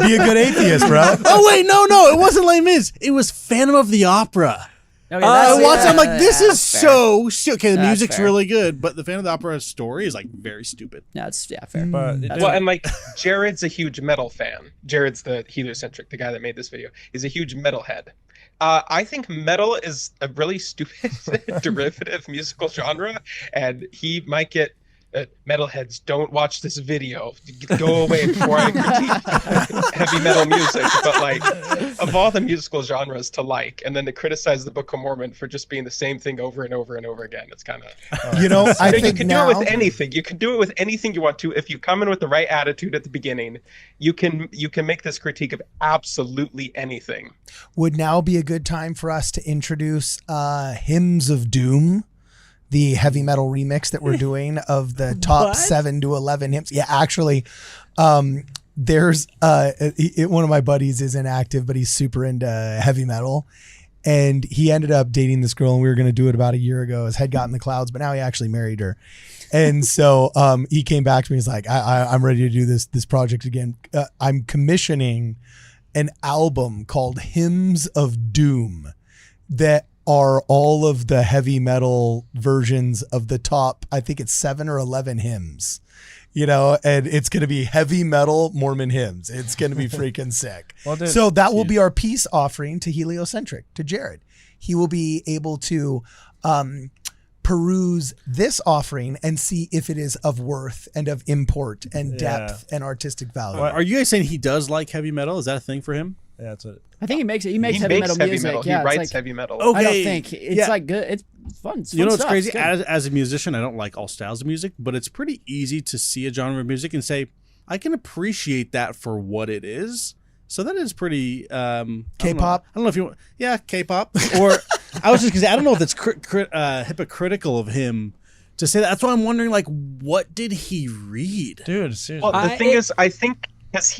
S2: be a good atheist, bro.
S6: Oh wait, no, it wasn't Les Mis. It was Phantom of the Opera.
S3: Okay,
S6: I watched. I'm like, this is
S3: fair.
S6: so stupid. Okay, the
S3: That's
S6: music's
S3: fair.
S6: really good, but the Phantom of the Opera story is like very stupid.
S3: Yeah, it's fair.
S7: But
S4: Well, and like Jared's a huge metal fan. Jared's the heliocentric, the guy that made this video. He's a huge metalhead. I think metal is a really stupid derivative musical genre, and he might get metalheads. Don't watch this video. Go away before I critique heavy metal music. But like, of all the musical genres to like, and then to criticize the Book of Mormon for just being the same thing over and over and over again, it's kind of.
S2: I think
S4: you can
S2: now,
S4: do it with anything. You can do it with anything you want to. If you come in with the right attitude at the beginning, you can make this critique of absolutely anything.
S2: Would now be a good time for us to introduce Hymns of Doom, the heavy metal remix that we're doing of the top 7 to 11 hymns. Yeah, actually, there's one of my buddies is inactive, but he's super into heavy metal. And he ended up dating this girl, and we were going to do it about a year ago. His head got in the clouds, but now he actually married her. And so he came back to me. He's like, I'm ready to do this project again. I'm commissioning an album called Hymns of Doom that are all of the heavy metal versions of the top, I think it's 7 or 11 hymns, and it's going to be heavy metal Mormon hymns. It's going to be freaking sick.
S7: Well, dude,
S2: so that will be our peace offering to Heliocentric, to Jared. He will be able to peruse this offering and see if it is of worth and of import and depth and artistic value.
S6: Are you guys saying he does like heavy metal? Is that a thing for him?
S7: Yeah, that's it.
S3: I think he makes heavy metal music. Yeah,
S4: he writes
S3: like,
S4: heavy metal.
S3: I don't think it's like good. It's fun. It's
S6: you know
S3: fun
S6: what's
S3: stuff.
S6: crazy?
S3: It's good.
S6: As a musician, I don't like all styles of music, but it's pretty easy to see a genre of music and say, I can appreciate that for what it is. So that is pretty
S2: K-pop.
S6: I don't know if you K-pop. Or I was just gonna say, I don't know if it's hypocritical of him to say that. That's why I'm wondering, like, what did he read?
S7: Dude, seriously.
S4: Well, the thing is, I think because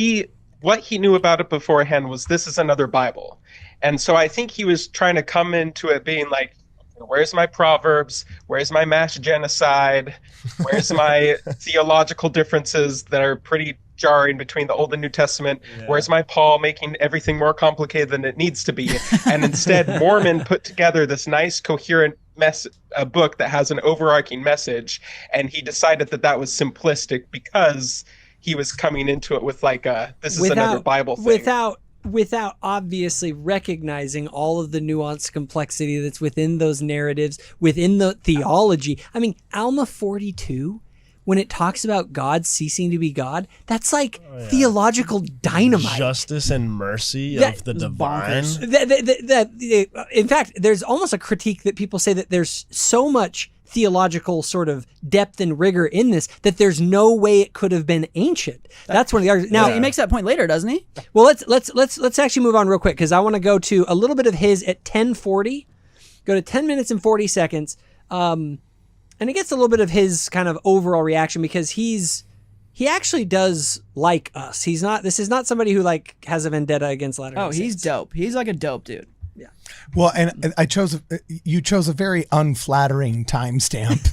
S4: what he knew about it beforehand was this is another Bible. And so I think he was trying to come into it being like, where's my Proverbs? Where's my mass genocide? Where's my theological differences that are pretty jarring between the Old and New Testament? Yeah. Where's my Paul making everything more complicated than it needs to be? And instead, Mormon put together this nice, coherent book that has an overarching message. And he decided that was simplistic because he was coming into it with like this is another Bible thing.
S1: Without obviously recognizing all of the nuanced complexity that's within those narratives, within the theology. I mean, Alma 42, when it talks about God ceasing to be God, that's like theological dynamite.
S7: Justice and mercy of the divine.
S1: In fact, there's almost a critique that people say that there's so much theological sort of depth and rigor in this that there's no way it could have been ancient. That's one of the arguments. Now
S3: he makes that point later, doesn't he?
S1: Well, let's actually move on real quick because I want to go to a little bit of his at 10:40. Go to 10 minutes and 40 seconds, and it gets a little bit of his kind of overall reaction because he actually does like us. This is not somebody who like has a vendetta against Latter-day Saints.
S3: He's dope. He's like a dope dude.
S1: Yeah.
S2: Well, and you chose a very unflattering timestamp.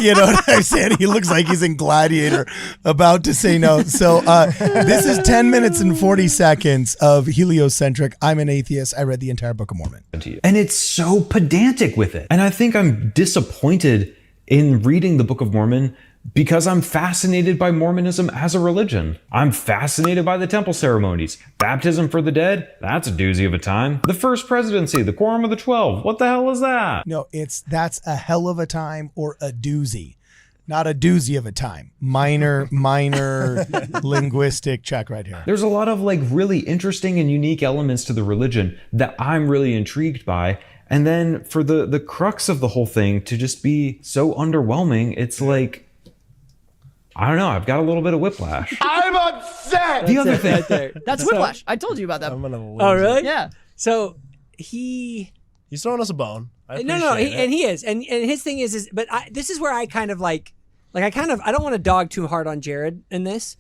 S2: You know what I'm saying? He looks like he's in Gladiator about to say no. So this is 10 minutes and 40 seconds of Heliocentric. I'm an atheist. I read the entire Book of Mormon.
S5: And it's so pedantic with it. And I think I'm disappointed in reading the Book of Mormon because I'm fascinated by Mormonism as a religion. I'm fascinated by the temple ceremonies. Baptism for the dead, that's a doozy of a time. The first presidency, the Quorum of the 12, what the hell is that?
S2: No, that's a hell of a time or a doozy. Not a doozy of a time. Minor linguistic check right here.
S5: There's a lot of like really interesting and unique elements to the religion that I'm really intrigued by. And then for the crux of the whole thing to just be so underwhelming, it's like, I don't know. I've got a little bit of whiplash.
S2: I'm upset.
S5: The other thing,
S1: Right there.
S3: That's whiplash. I told you about that.
S7: I'm gonna lose
S1: Oh,
S7: it.
S1: really?
S3: Yeah.
S1: So he's
S7: He's throwing us a bone. I
S1: no,
S7: appreciate it.
S1: and he is, and his thing is but this is where I kind of I don't want to dog too hard on Jared in this,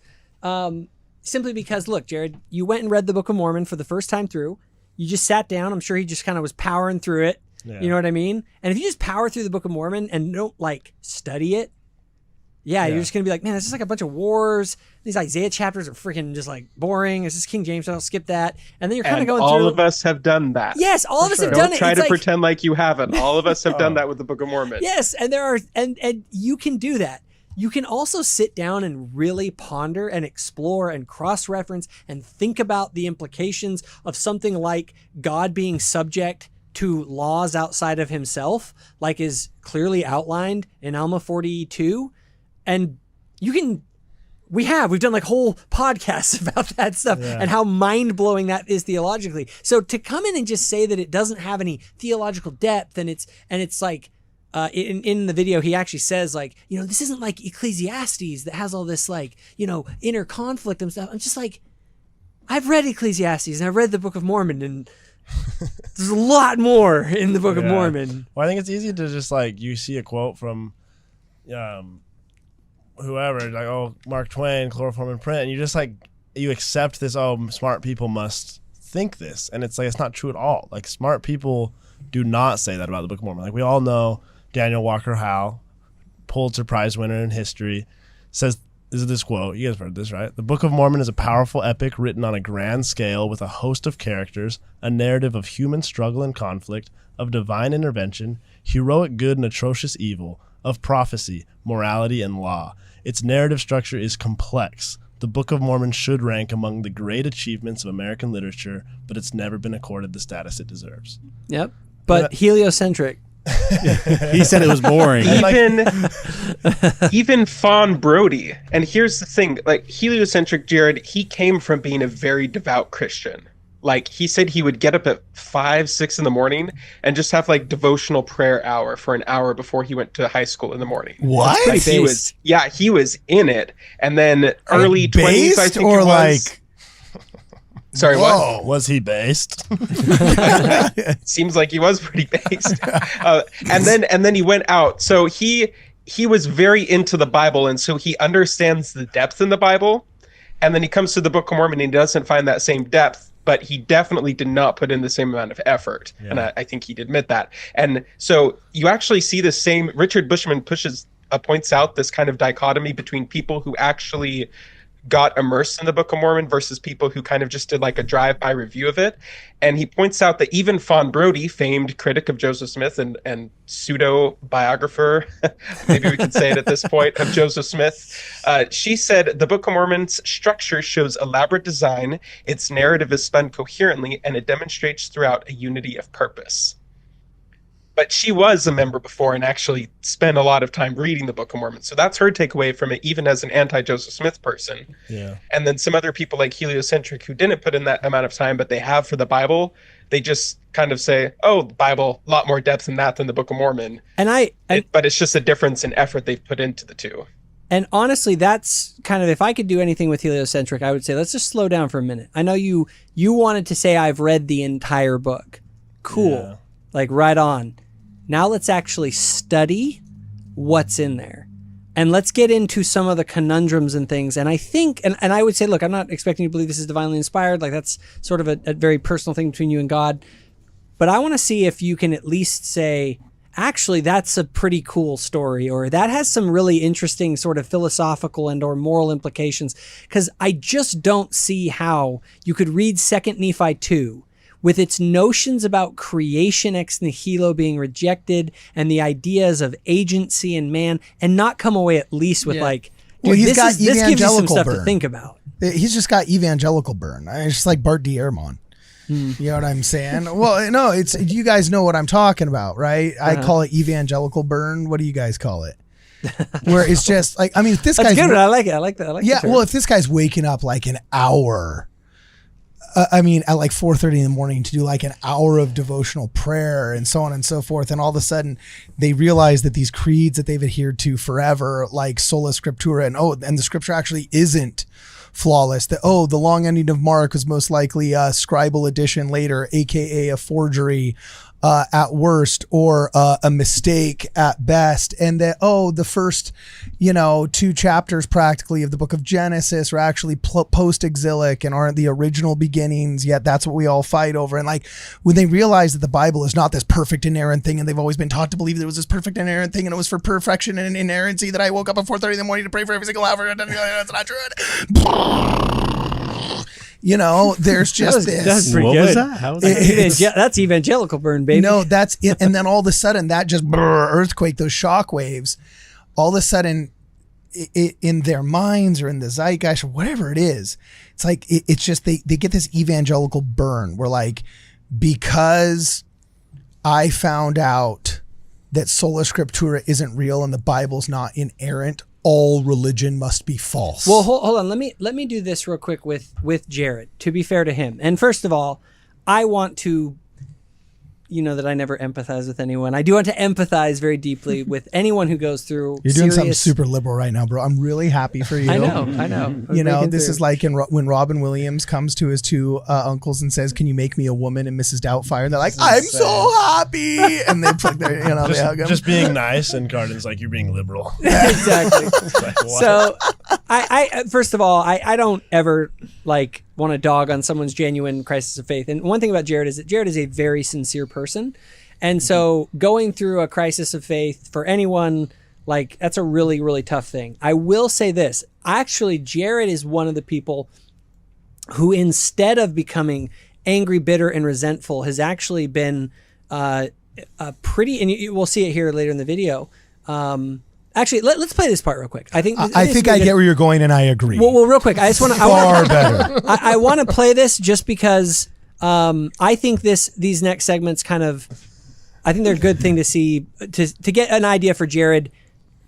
S1: simply because look, Jared, you went and read the Book of Mormon for the first time through. You just sat down. I'm sure he just kind of was powering through it.
S7: Yeah.
S1: You know what I mean? And if you just power through the Book of Mormon and don't study it, you're just gonna be like, man, this is like a bunch of wars. These Isaiah chapters are freaking just boring. It's just King James. I'll skip that. And then you're kind of going
S4: all
S1: through.
S4: of us have done that.
S1: Yes, all of us have
S4: Don't
S1: done it.
S4: try
S1: It's
S4: to pretend like you haven't. All of us have done that with the Book of Mormon.
S1: Yes, and there are, and you can do that. You can also sit down and really ponder and explore and cross-reference and think about the implications of something like God being subject to laws outside of himself, like is clearly outlined in Alma 42. And we've done whole podcasts about that stuff and how mind-blowing that is theologically. So to come in and just say that it doesn't have any theological depth and it's in the video, he actually says this isn't like Ecclesiastes that has all this inner conflict and stuff. I'm just I've read Ecclesiastes and I've read the Book of Mormon and there's a lot more in the Book of Mormon.
S7: Well, I think it's easy to just you see a quote from whoever, Mark Twain, chloroform in print, and you just you accept this, smart people must think this. And it's it's not true at all. Smart people do not say that about the Book of Mormon. We all know Daniel Walker Howe, Pulitzer Prize winner in history, says, this is this quote, you guys have heard this, right? The Book of Mormon is a powerful epic written on a grand scale with a host of characters, a narrative of human struggle and conflict, of divine intervention, heroic good and atrocious evil, of prophecy, morality, and law. Its narrative structure is complex. The Book of Mormon should rank among the great achievements of American literature, but it's never been accorded the status it deserves.
S1: Yep. But heliocentric.
S6: He said it was boring.
S4: Even Fawn Brody. And here's the thing, heliocentric Jared, he came from being a very devout Christian. He said he would get up at 5, 6 in the morning and just have devotional prayer hour for an hour before he went to high school in the morning.
S2: What?
S4: He was in it. And then early 20s, I think
S2: or
S4: it was. Sorry,
S2: Whoa.
S4: what?
S7: Was he based?
S4: Seems like he was pretty based. And then he went out. So he was very into the Bible, and so he understands the depth in the Bible. And then he comes to the Book of Mormon and he doesn't find that same depth, but he definitely did not put in the same amount of effort. Yeah. And I think he'd admit that. And so you actually see the same, Richard Bushman points out this kind of dichotomy between people who actually got immersed in the Book of Mormon versus people who kind of just did a drive-by review of it. And he points out that even Fawn Brody, famed critic of Joseph Smith and pseudo-biographer, maybe we could say it at this point, of Joseph Smith, she said, the Book of Mormon's structure shows elaborate design, its narrative is spun coherently, and it demonstrates throughout a unity of purpose. But she was a member before and actually spent a lot of time reading the Book of Mormon. So that's her takeaway from it, even as an anti-Joseph Smith person.
S7: Yeah.
S4: And then some other people like heliocentric who didn't put in that amount of time, but they have for the Bible, they just kind of say, the Bible, a lot more depth in that than the Book of Mormon. But it's just a difference in effort they've put into the two.
S1: And honestly, that's kind of, if I could do anything with heliocentric, I would say, let's just slow down for a minute. I know you wanted to say I've read the entire book. Cool. Yeah. Right on. Now let's actually study what's in there. And let's get into some of the conundrums and things. And I think, and I would say, look, I'm not expecting you to believe this is divinely inspired. That's sort of a very personal thing between you and God. But I want to see if you can at least say, actually, that's a pretty cool story, or that has some really interesting sort of philosophical and or moral implications. Because I just don't see how you could read 2 Nephi 2 with its notions about creation ex nihilo being rejected and the ideas of agency and man, and not come away at least with
S2: he's got
S1: this gives you some
S2: evangelical
S1: stuff
S2: burn
S1: to think about.
S2: He's just got evangelical burn. It's just like Bart Ehrman. You know what I'm saying? Well, no, it's, you guys know what I'm talking about, right? I call it evangelical burn. What do you guys call it? Where it's just this
S1: That's
S2: guy's
S1: good. I like it. I like that.
S2: well, if this guy's waking up an hour at like 4:30 in the morning to do like an hour of devotional prayer and so on and so forth. And all of a sudden they realize that these creeds that they've adhered to forever, like sola scriptura, and the scripture actually isn't flawless. That, the long ending of Mark was most likely a scribal addition later, AKA a forgery at worst, or a mistake at best. And that, the first, 2 chapters practically of the book of Genesis are actually post-exilic and aren't the original beginnings, yet that's what we all fight over. And like, when they realize that the Bible is not this perfect inerrant thing, and they've always been taught to believe there was this perfect inerrant thing, and it was for perfection and inerrancy, that I woke up at 4:30 in the morning to pray for every single hour, that's not true. There's just this.
S1: That's pretty
S6: What
S1: good.
S6: was that? How was that?
S1: That's evangelical burn, baby.
S2: No, that's it. And then all of a sudden, that just earthquake, those shock waves, all of a sudden, in their minds or in the zeitgeist or whatever it is, it's like it's just they get this evangelical burn. Where like, because I found out that sola scriptura isn't real and the Bible's not inerrant, all religion must be false.
S1: Well, hold on. Let me do this real quick with Jared, to be fair to him. And first of all, I want to, that I never empathize with anyone. I do want to empathize very deeply with anyone who goes through
S2: You're doing something super liberal right now, bro. I'm really happy for you.
S1: I know.
S2: This is like when Robin Williams comes to his 2 uncles and says, "Can you make me a woman?" and Mrs. Doubtfire, and they're like, "I'm so happy," and they put their, they hug him.
S7: Just being nice, and Cardin's like, "You're being liberal."
S1: Exactly.
S7: Like, what?
S1: So, I first of all, I don't ever like want to dog on someone's genuine crisis of faith. And one thing about Jared is that Jared is a very sincere person. And so going through a crisis of faith for anyone, like, that's a really, really tough thing. I will say this. Actually, Jared is one of the people who, instead of becoming angry, bitter, and resentful, has actually been pretty, and we'll see it here later in the video. Actually, let's play this part real quick. I think
S2: I get where you're going, and I agree.
S1: Well, real quick, I just want to
S2: far better.
S1: I want to play this just because I think these next segments I think they're a good thing to see to get an idea for Jared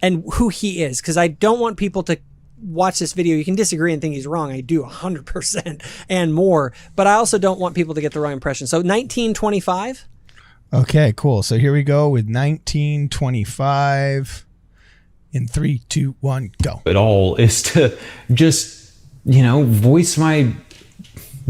S1: and who he is, because I don't want people to watch this video. You can disagree and think he's wrong. I do 100% and more, but I also don't want people to get the wrong impression. So 1925.
S2: Okay, cool. So here we go with 1925. In 3, 2, 1, go.
S5: It all is to just, voice my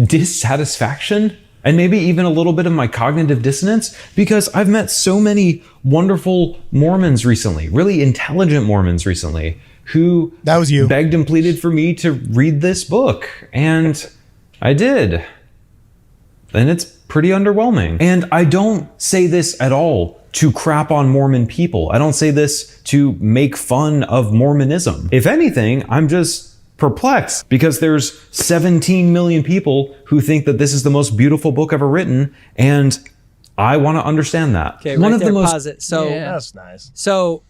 S5: dissatisfaction and maybe even a little bit of my cognitive dissonance, because I've met so many wonderful Mormons recently, really intelligent Mormons recently, who
S2: that was you
S5: begged and pleaded for me to read this book. And I did. And it's pretty underwhelming. And I don't say this at all to crap on Mormon people. I don't say this to make fun of Mormonism. If anything, I'm just perplexed because there's 17 million people who think that this is the most beautiful book ever written, and I want to understand that.
S1: Okay, one of the most, pause it. So
S7: that's nice.
S1: So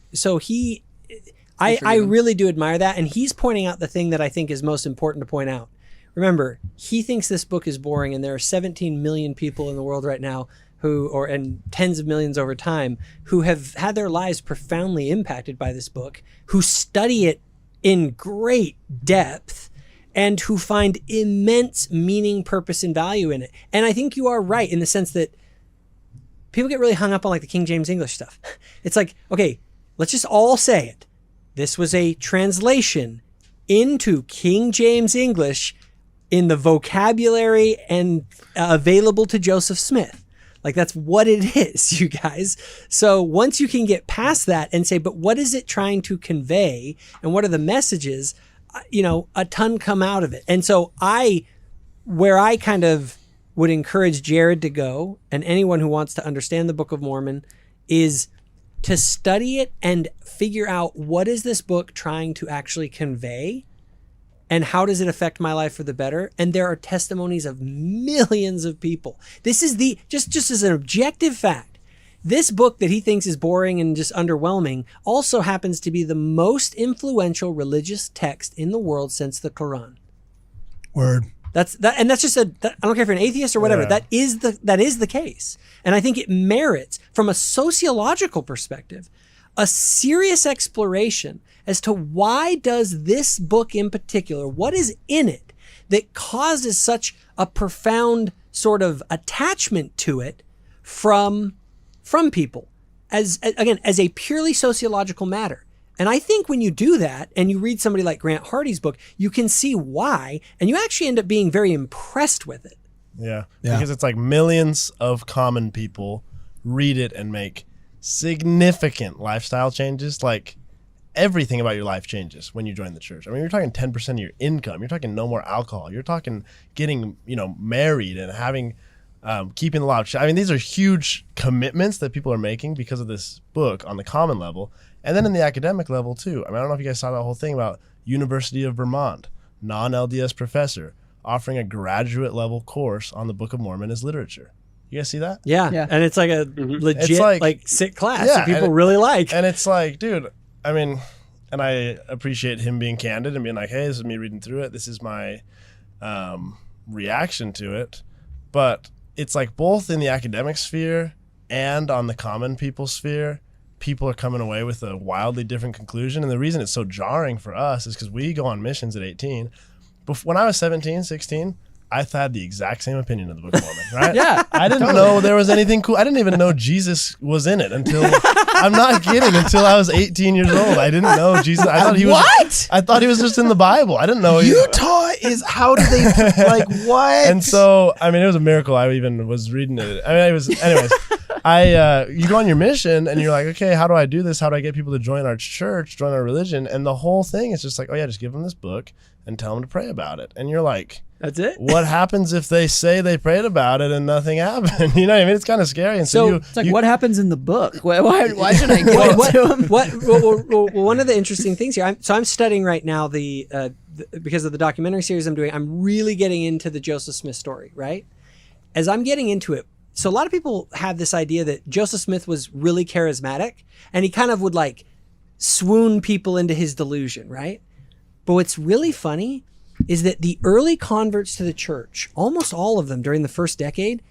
S1: I really do admire that, and he's pointing out the thing that I think is most important to point out. Remember, he thinks this book is boring, and there are 17 million people in the world right now and tens of millions over time, who have had their lives profoundly impacted by this book, who study it in great depth, and who find immense meaning, purpose, and value in it. And I think you are right in the sense that people get really hung up on like the King James English stuff. It's like, okay, let's just all say it. This was a translation into King James English in the vocabulary and available to Joseph Smith. Like, that's what it is, you guys. So once you can get past that and say, but what is it trying to convey and what are the messages, a ton come out of it. And so where I kind of would encourage Jared to go, and anyone who wants to understand the Book of Mormon, is to study it and figure out what is this book trying to actually convey and how does it affect my life for the better? And there are testimonies of millions of people. This is just as an objective fact. This book that he thinks is boring and just underwhelming also happens to be the most influential religious text in the world since the Quran.
S2: Word.
S1: That's just I don't care if you're an atheist or whatever. Yeah. That is the case. And I think it merits, from a sociological perspective, a serious exploration as to why does this book in particular, what is in it that causes such a profound sort of attachment to it from people as a purely sociological matter. And I think when you do that and you read somebody like Grant Hardy's book, you can see why, and you actually end up being very impressed with it.
S7: Yeah. Because it's like millions of common people read it and make significant lifestyle changes. Like everything about your life changes when you join the church. I mean, you're talking 10% of your income. You're talking no more alcohol. You're talking getting, married and having, keeping the law. I mean, these are huge commitments that people are making because of this book on the common level. And then in the academic level too. I mean, I don't know if you guys saw that whole thing about University of Vermont, non-LDS professor offering a graduate level course on the Book of Mormon as literature. You guys see that?
S1: Yeah. And it's like a legit
S7: It's like
S1: sick class that people really like.
S7: And it's like, dude, I mean, and I appreciate him being candid and being like, hey, this is me reading through it. This is my reaction to it. But it's like both in the academic sphere and on the common people sphere, people are coming away with a wildly different conclusion. And the reason it's so jarring for us is because we go on missions at 18. When I was 17, 16, I had the exact same opinion of the Book of Mormon, right?
S3: Yeah.
S7: I didn't know there was anything cool. I didn't even know Jesus was in it until, I'm not kidding, until I was 18 years old. I didn't know Jesus. I thought he was.
S2: What?
S7: I thought he was just in the Bible. I didn't know.
S2: Utah is, how do they, like, what?
S7: And so, I mean, it was a miracle. I even was reading it. I mean, it was, anyways, you go on your mission and you're like, okay, how do I do this? How do I get people to join our church, join our religion? And the whole thing is just like, oh yeah, just give them this book and tell them to pray about it. And you're like,
S1: that's it?
S7: What happens if they say they prayed about it and nothing happened? You know what I mean? It's kind of scary. And so
S3: it's like, what happens in the book? Why should I give it to him?
S1: Well, one of the interesting things here, I'm studying right now because of the documentary series I'm doing, I'm really getting into the Joseph Smith story, right? As I'm getting into it, so a lot of people have this idea that Joseph Smith was really charismatic and he kind of would like swoon people into his delusion, right? But what's really funny is that the early converts to the church, almost all of them during the first decade,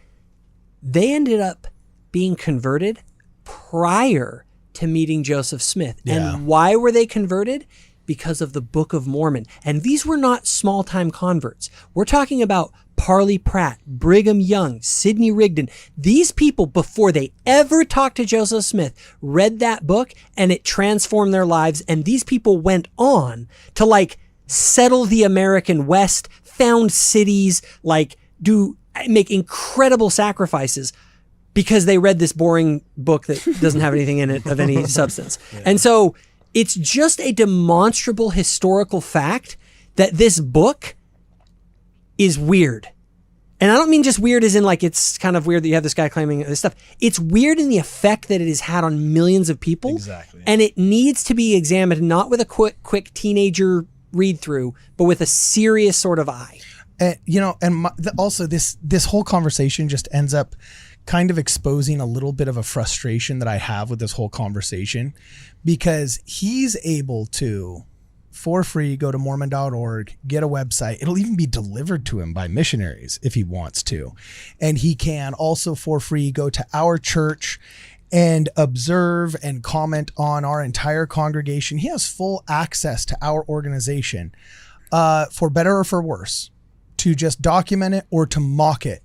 S1: they ended up being converted prior to meeting Joseph Smith.
S2: Yeah.
S1: And why were they converted? Because of the Book of Mormon. And these were not small-time converts. We're talking about Parley Pratt, Brigham Young, Sidney Rigdon. These people, before they ever talked to Joseph Smith, read that book and it transformed their lives. And these people went on to like settle the American West, found cities, make incredible sacrifices because they read this boring book that doesn't have anything in it of any substance. Yeah. And so it's just a demonstrable historical fact that this book is weird. And I don't mean just weird as in like it's kind of weird that you have this guy claiming this stuff. It's weird in the effect that it has had on millions of people.
S7: Exactly.
S1: And it needs to be examined not with a quick teenager read through, but with a serious sort of eye.
S2: Also this whole conversation just ends up kind of exposing a little bit of a frustration that I have with this whole conversation, because he's able to, for free, go to Mormon.org, get a website. It'll even be delivered to him by missionaries if he wants to. And he can also, for free, go to our church and observe and comment on our entire congregation. He has full access to our organization, for better or for worse, to just document it or to mock it.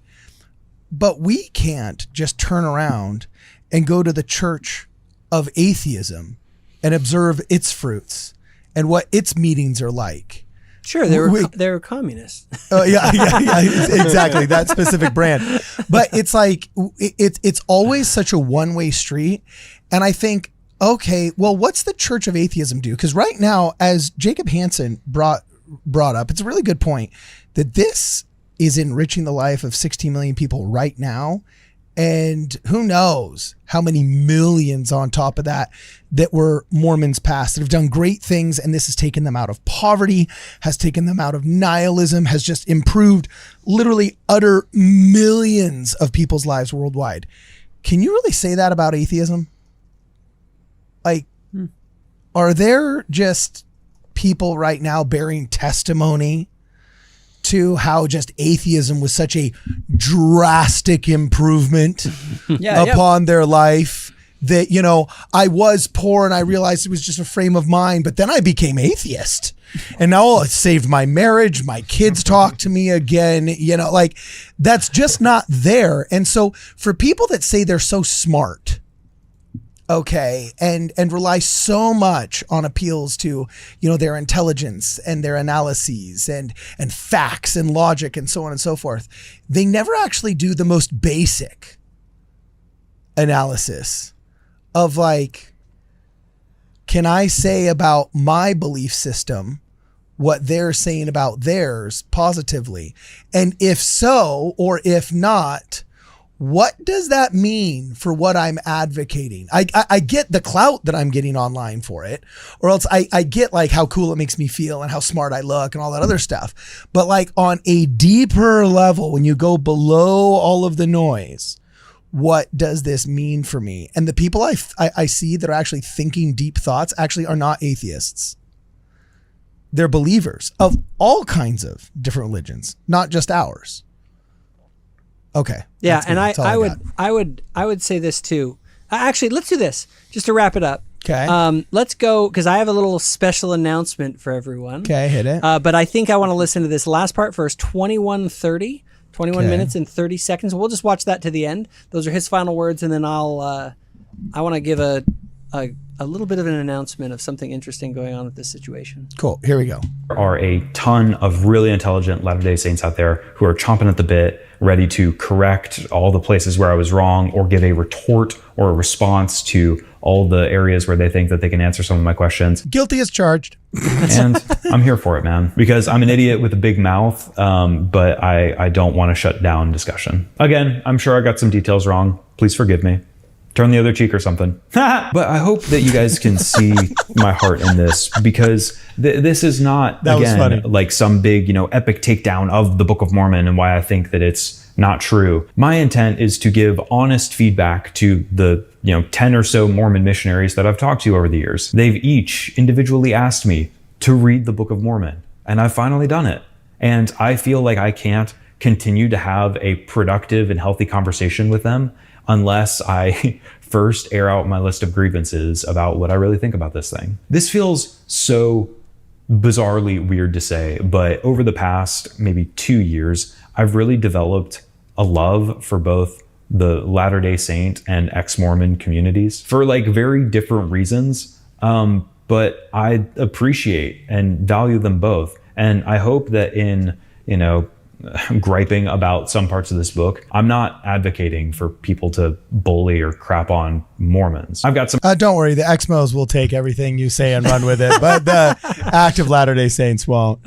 S2: But we can't just turn around and go to the Church of Atheism and observe its fruits and what its meetings are like.
S1: Sure, they were communists.
S2: Oh yeah, exactly, that specific brand. But it's like it's always such a one-way street, and I think, okay, well, what's the Church of Atheism do? Because right now, as Jacob Hansen brought up, it's a really good point that this is enriching the life of 16 million people right now. And who knows how many millions on top of that were Mormons past that have done great things. And this has taken them out of poverty, has taken them out of nihilism, has just improved literally utter millions of people's lives worldwide. Can you really say that about atheism? Like, are there just people right now bearing testimony to how just atheism was such a drastic improvement upon their life that, I was poor and I realized it was just a frame of mind, but then I became atheist. And now it saved my marriage. My kids talk to me again. Like that's just not there. And so for people that say they're so smart, okay, and rely so much on appeals to, their intelligence and their analyses and facts and logic and so on and so forth, they never actually do the most basic analysis of like, can I say about my belief system what they're saying about theirs positively? And if so, or if not, what does that mean for what I'm advocating? I get the clout that I'm getting online for it, or else I get like how cool it makes me feel and how smart I look and all that other stuff. But like on a deeper level, when you go below all of the noise, what does this mean for me? And the people I see that are actually thinking deep thoughts actually are not atheists. They're believers of all kinds of different religions, not just ours. Okay.
S1: Yeah, and I would say this too. Actually, let's do this just to wrap it up.
S2: Okay.
S1: Let's go because I have a little special announcement for everyone.
S2: Okay, hit it.
S1: But I think I want to listen to this last part first. 21:30, 21 minutes and 30 seconds. We'll just watch that to the end. Those are his final words, and then I want to give a little bit of an announcement of something interesting going on with this situation.
S2: Cool. Here we go.
S5: There are a ton of really intelligent Latter-day Saints out there who are chomping at the bit, ready to correct all the places where I was wrong or give a retort or a response to all the areas where they think that they can answer some of my questions.
S2: Guilty as charged.
S5: And I'm here for it, man, because I'm an idiot with a big mouth, but I don't want to shut down discussion. Again, I'm sure I got some details wrong. Please forgive me. Turn the other cheek or something. But I hope that you guys can see my heart in this, because this is not, again, like some big, epic takedown of the Book of Mormon and why I think that it's not true. My intent is to give honest feedback to the 10 or so Mormon missionaries that I've talked to over the years. They've each individually asked me to read the Book of Mormon, and I've finally done it. And I feel like I can't continue to have a productive and healthy conversation with them unless I first air out my list of grievances about what I really think about this thing. This feels so bizarrely weird to say, but over the past maybe 2 years, I've really developed a love for both the Latter-day Saint and ex-Mormon communities for like very different reasons. But I appreciate and value them both. And I hope that in, griping about some parts of this book, I'm not advocating for people to bully or crap on Mormons. I've got some.
S2: Don't worry, the Exmos will take everything you say and run with it, but the active Latter-day Saints won't.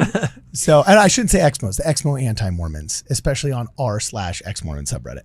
S2: So, and I shouldn't say Exmos, the Exmo anti-Mormons, especially on r/Ex-Mormon subreddit.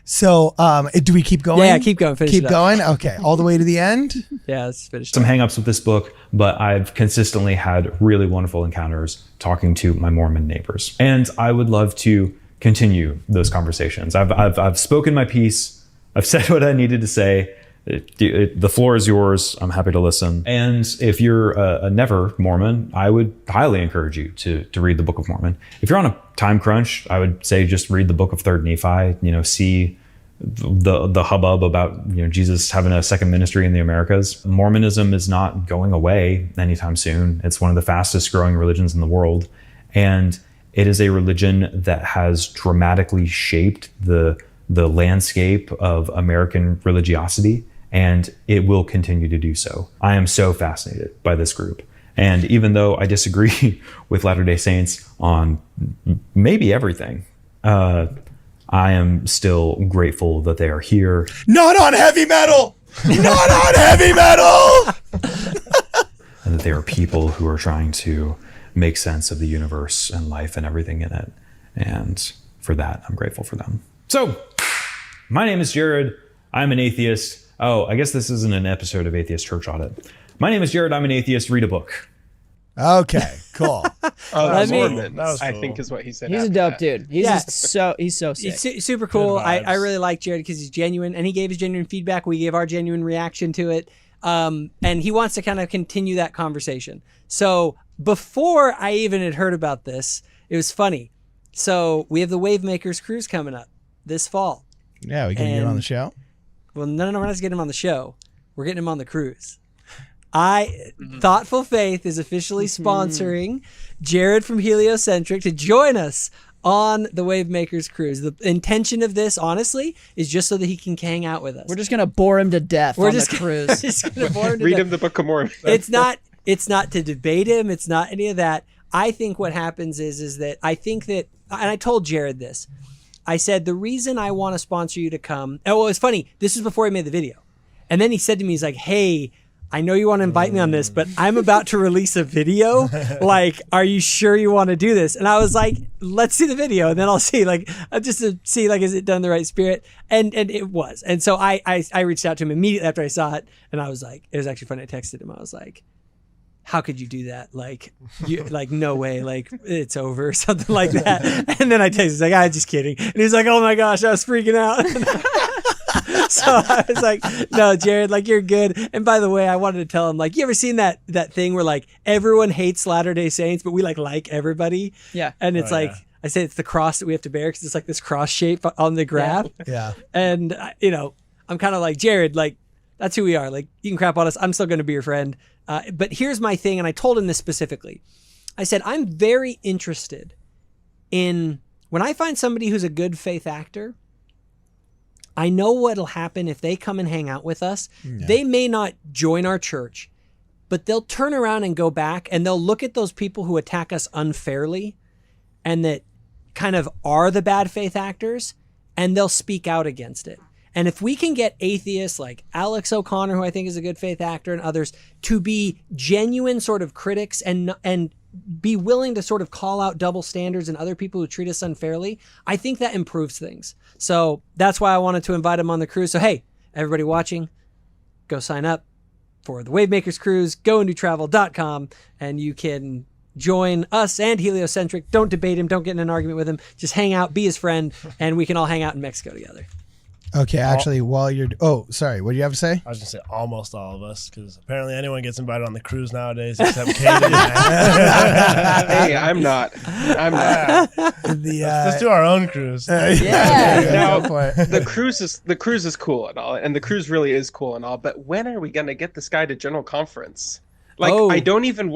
S2: So, do we keep going?
S1: Yeah, keep going. Finish
S2: going. Okay, all the way to the end.
S1: Yeah, let's finish.
S5: Some hangups with this book, but I've consistently had really wonderful encounters talking to my Mormon neighbors, and I would love to continue those conversations. I've spoken my piece. I've said what I needed to say. The floor is yours. I'm happy to listen. And if you're a never Mormon, I would highly encourage you to read the Book of Mormon. If you're on a time crunch, I would say just read the Book of 3rd Nephi. See the hubbub about Jesus having a second ministry in the Americas. Mormonism is not going away anytime soon. It's one of the fastest growing religions in the world, and it is a religion that has dramatically shaped the landscape of American religiosity, and it will continue to do so. I am so fascinated by this group. And even though I disagree with Latter-day Saints on maybe everything, I am still grateful that they are here.
S2: Not on heavy metal! Not on heavy metal!
S5: And that they are people who are trying to make sense of the universe and life and everything in it. And for that, I'm grateful for them. So, my name is Jared. I'm an atheist. Oh, I guess this isn't an episode of Atheist Church Audit. My name is Jared. I'm an atheist. Read a book.
S2: Okay, cool.
S4: Mormon,
S7: that was
S4: I
S7: cool.
S4: think is what he said.
S3: He's a
S4: after
S3: dope
S4: that.
S3: dude. He's so sick.
S1: He's super cool.
S7: Good
S1: I
S7: vibes.
S1: really like Jared because he's genuine, and he gave his genuine feedback. We gave our genuine reaction to it. And he wants to kind of continue that conversation. So before I even had heard about this, it was funny. So we have the Wavemakers cruise coming up this fall.
S2: Yeah, we can get him on the show.
S1: Well, no, we're not just getting him on the show. We're getting him on the cruise. Thoughtful Faith is officially sponsoring Jared from Heliocentric to join us on the Wavemakers cruise. The intention of this, honestly, is just so that he can hang out with us.
S3: We're just gonna bore him to death on the cruise.
S1: Just gonna bore him to
S4: Read
S1: death.
S4: him the Book of Mormon.
S1: It's not to debate him. It's not any of that. I think what happens is that I think that, and I told Jared this. I said, the reason I want to sponsor you to come. Oh, well, it's funny. This was before he made the video. And then he said to me, he's like, hey, I know you want to invite me on this, but I'm about to release a video. Like, are you sure you want to do this? And I was like, let's see the video, and then I'll see. Like, just to see, like, is it done in the right spirit? And it was. And so I reached out to him immediately after I saw it, and I was like, it was actually funny. I texted him. I was like, how could you do that? Like, like, no way. Like, it's over or something like that. And then I texted, he's like, I'm just kidding. And he's like, oh my gosh, I was freaking out. So I was like, no, Jared, like, you're good. And by the way, I wanted to tell him, like, you ever seen that thing where, like, everyone hates Latter-day Saints, but we like everybody?
S3: Yeah.
S1: And it's I say it's the cross that we have to bear because it's like this cross shape on the graph.
S2: Yeah.
S1: And, I'm kind of like, Jared, like, that's who we are. Like, you can crap on us. I'm still going to be your friend. But here's my thing. And I told him this specifically. I said, I'm very interested in when I find somebody who's a good faith actor, I know what'll happen if they come and hang out with us. Yeah. They may not join our church, but they'll turn around and go back and they'll look at those people who attack us unfairly and that kind of are the bad faith actors, and they'll speak out against it. And if we can get atheists like Alex O'Connor, who I think is a good faith actor, and others to be genuine sort of critics and be willing to sort of call out double standards and other people who treat us unfairly, I think that improves things. So that's why I wanted to invite him on the cruise. So, hey, everybody watching, go sign up for the Wavemakers cruise, goanddotravel.com, and you can join us and Heliocentric. Don't debate him. Don't get in an argument with him. Just hang out, be his friend, and we can all hang out in Mexico together.
S2: Okay, actually, while you're... Oh, sorry. What do you have to say?
S7: I was going to say almost all of us, because apparently anyone gets invited on the cruise nowadays except Katie.
S4: Hey, I'm not.
S7: Let's do our own cruise.
S4: Now, the cruise is cool and all, and the cruise really is cool and all, but when are we going to get this guy to General Conference? Like, I don't even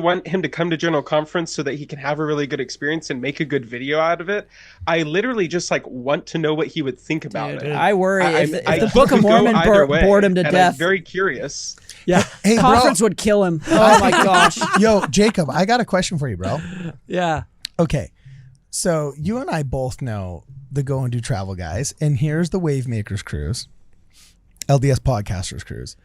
S4: want him to come to General Conference so that he can have a really good experience and make a good video out of it. I literally just want to know what he would think about it.
S3: I worry if the Book of Mormon bored him to death.
S4: I'm very curious.
S3: Yeah,
S2: hey,
S3: conference would kill him. Oh my gosh.
S2: Yo, Jacob, I got a question for you, bro.
S1: Yeah.
S2: Okay, so you and I both know the Go and Do Travel guys, and here's the Wavemakers cruise, LDS Podcasters cruise.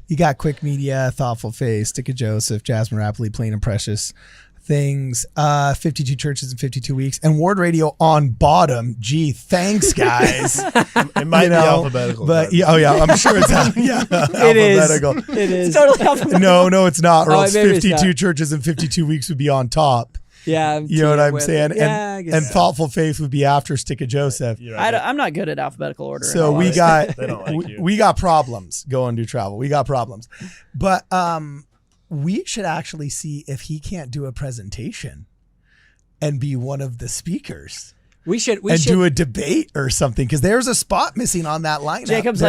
S2: You got Quick Media, Thoughtful Face, Stick of Joseph, Jasmine Rapidly, Plain and Precious Things, 52 churches in 52 weeks, and Ward Radio on bottom. Gee, thanks, guys.
S7: It might be alphabetical.
S2: But I'm sure it's alphabetical.
S1: It is.
S3: It's totally alphabetical.
S2: No, it's not. Or else
S1: maybe
S2: 52 churches in 52 weeks would be on top.
S1: Yeah.
S2: You know what I'm saying?
S1: Yeah,
S2: and Thoughtful Faith would be after Stick of Joseph.
S3: I'm not good at alphabetical order.
S2: So we
S7: they don't like you.
S2: We got problems. Go and Do Travel. We got problems. But we should actually see if he can't do a presentation and be one of the speakers.
S1: We should
S2: do a debate or something, because there's a spot missing on that lineup.
S3: Jacob's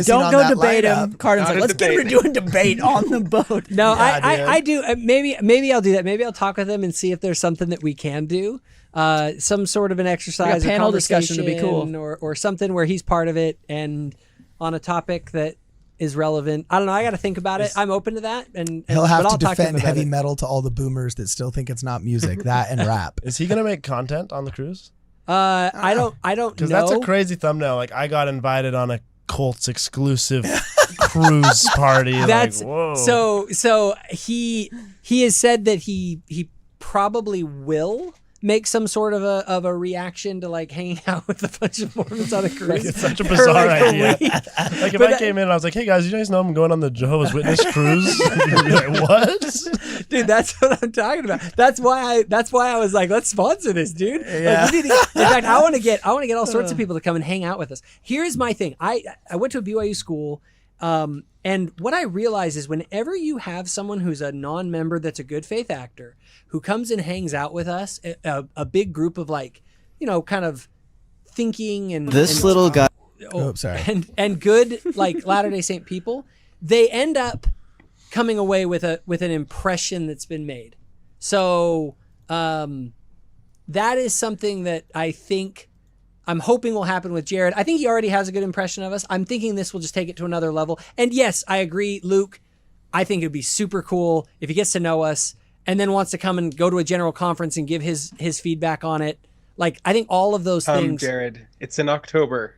S3: don't go debate him. Cardin's like, let's get him to do a debate on the boat.
S1: No, I do. Maybe I'll do that. Maybe I'll talk with him and see if there's something that we can do. Some sort of an exercise,
S3: like a panel discussion would be cool,
S1: or something where he's part of it and on a topic that is relevant. I don't know. I got to think about it. I'm open to that, and
S2: he'll have to defend heavy metal to all the boomers that still think it's not music. That and rap.
S7: Is he gonna make content on the cruise?
S1: I don't know.
S7: Because that's a crazy thumbnail. Like, I got invited on a Colts exclusive cruise party.
S1: That's
S7: like, whoa.
S1: So he has said that he probably will make some sort of a reaction to like hanging out with a bunch of Mormons on a cruise.
S7: It's such a bizarre idea. Like, if I came in and I was like, hey guys, you guys know I'm going on the Jehovah's Witness cruise? You'd be like, what?
S1: Dude, that's what I'm talking about. That's why I was like, let's sponsor this, dude.
S2: Yeah.
S1: Like, in fact, I want to get all sorts of people to come and hang out with us. Here's my thing. I went to a BYU school, and what I realize is whenever you have someone who's a non-member that's a good faith actor who comes and hangs out with us, a big group of like, kind of thinking and
S8: little guy.
S2: Oh, sorry.
S1: And good like Latter-day Saint people, they end up coming away with an impression that's been made. So that is something that I'm hoping will happen with Jared. I think he already has a good impression of us. I'm thinking this will just take it to another level. And yes, I agree, Luke. I think it'd be super cool if he gets to know us and then wants to come and go to a general conference and give his feedback on it. Like, I think all of those things.
S4: Jared, it's in October.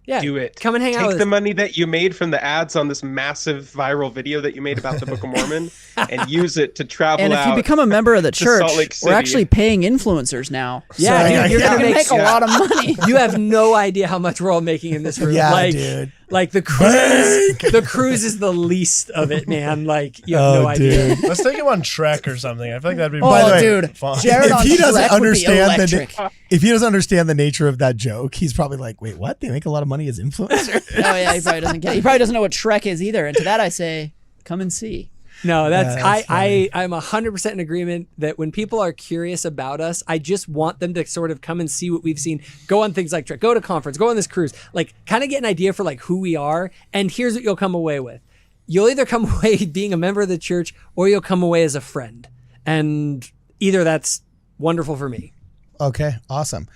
S1: Yeah,
S4: do it.
S1: Come and hang out with
S4: Take the
S1: us.
S4: money that you made from the ads on this massive viral video that you made about the Book of Mormon and use it to travel
S3: And if you
S4: out
S3: become a member of the
S4: to Salt
S3: church,
S4: Lake
S3: we're
S4: City.
S3: actually paying influencers now.
S1: Yeah,
S3: So
S1: dude, you're gonna
S3: make a lot of money.
S1: You have no idea how much we're all making in this room.
S2: Yeah, dude.
S1: Like the cruise is the least of it, man. Like, you have no idea.
S2: dude.
S7: Let's take him on Trek or something. I feel like that'd be
S2: By the way,
S3: dude,
S7: fun.
S3: Jared
S2: If
S3: on
S2: he doesn't
S3: Trek would be
S2: understand
S3: electric.
S2: if he doesn't understand the nature of that joke, he's probably like, "Wait, what? They make a lot of money as influencers?"
S3: Oh yeah, he probably doesn't get it. He probably doesn't know what Trek is either. And to that I say, come and see.
S1: No,
S2: that's
S1: I'm 100% in agreement that when people are curious about us, I just want them to sort of come and see what we've seen. Go on things like Trek, go to conference, go on this cruise, like kind of get an idea for like who we are. And here's what you'll come away with. You'll either come away being a member of the church or you'll come away as a friend. And either that's wonderful for me.
S2: Okay, awesome.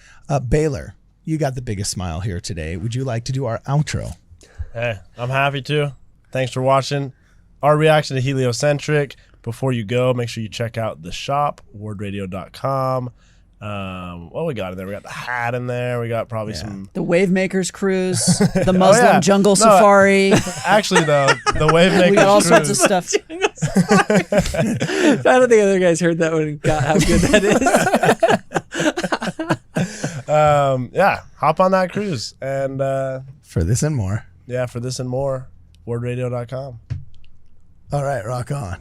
S2: Baylor, you got the biggest smile here today. Would you like to do our outro?
S7: Hey, I'm happy to. Thanks for watching our reaction to Heliocentric. Before you go, make sure you check out the shop, wardradio.com. What we got in there? We got the hat in there. We got probably some.
S3: The Wavemakers cruise, the Muslim jungle
S7: No,
S3: safari.
S7: Actually, though, the Wavemakers
S3: We got all sorts
S7: cruise.
S3: of stuff.
S1: I don't think other guys heard that one and got how good that is.
S7: Yeah, hop on that cruise. And
S2: For this and more.
S7: yeah, for this and more, wardradio.com.
S2: All right, rock on.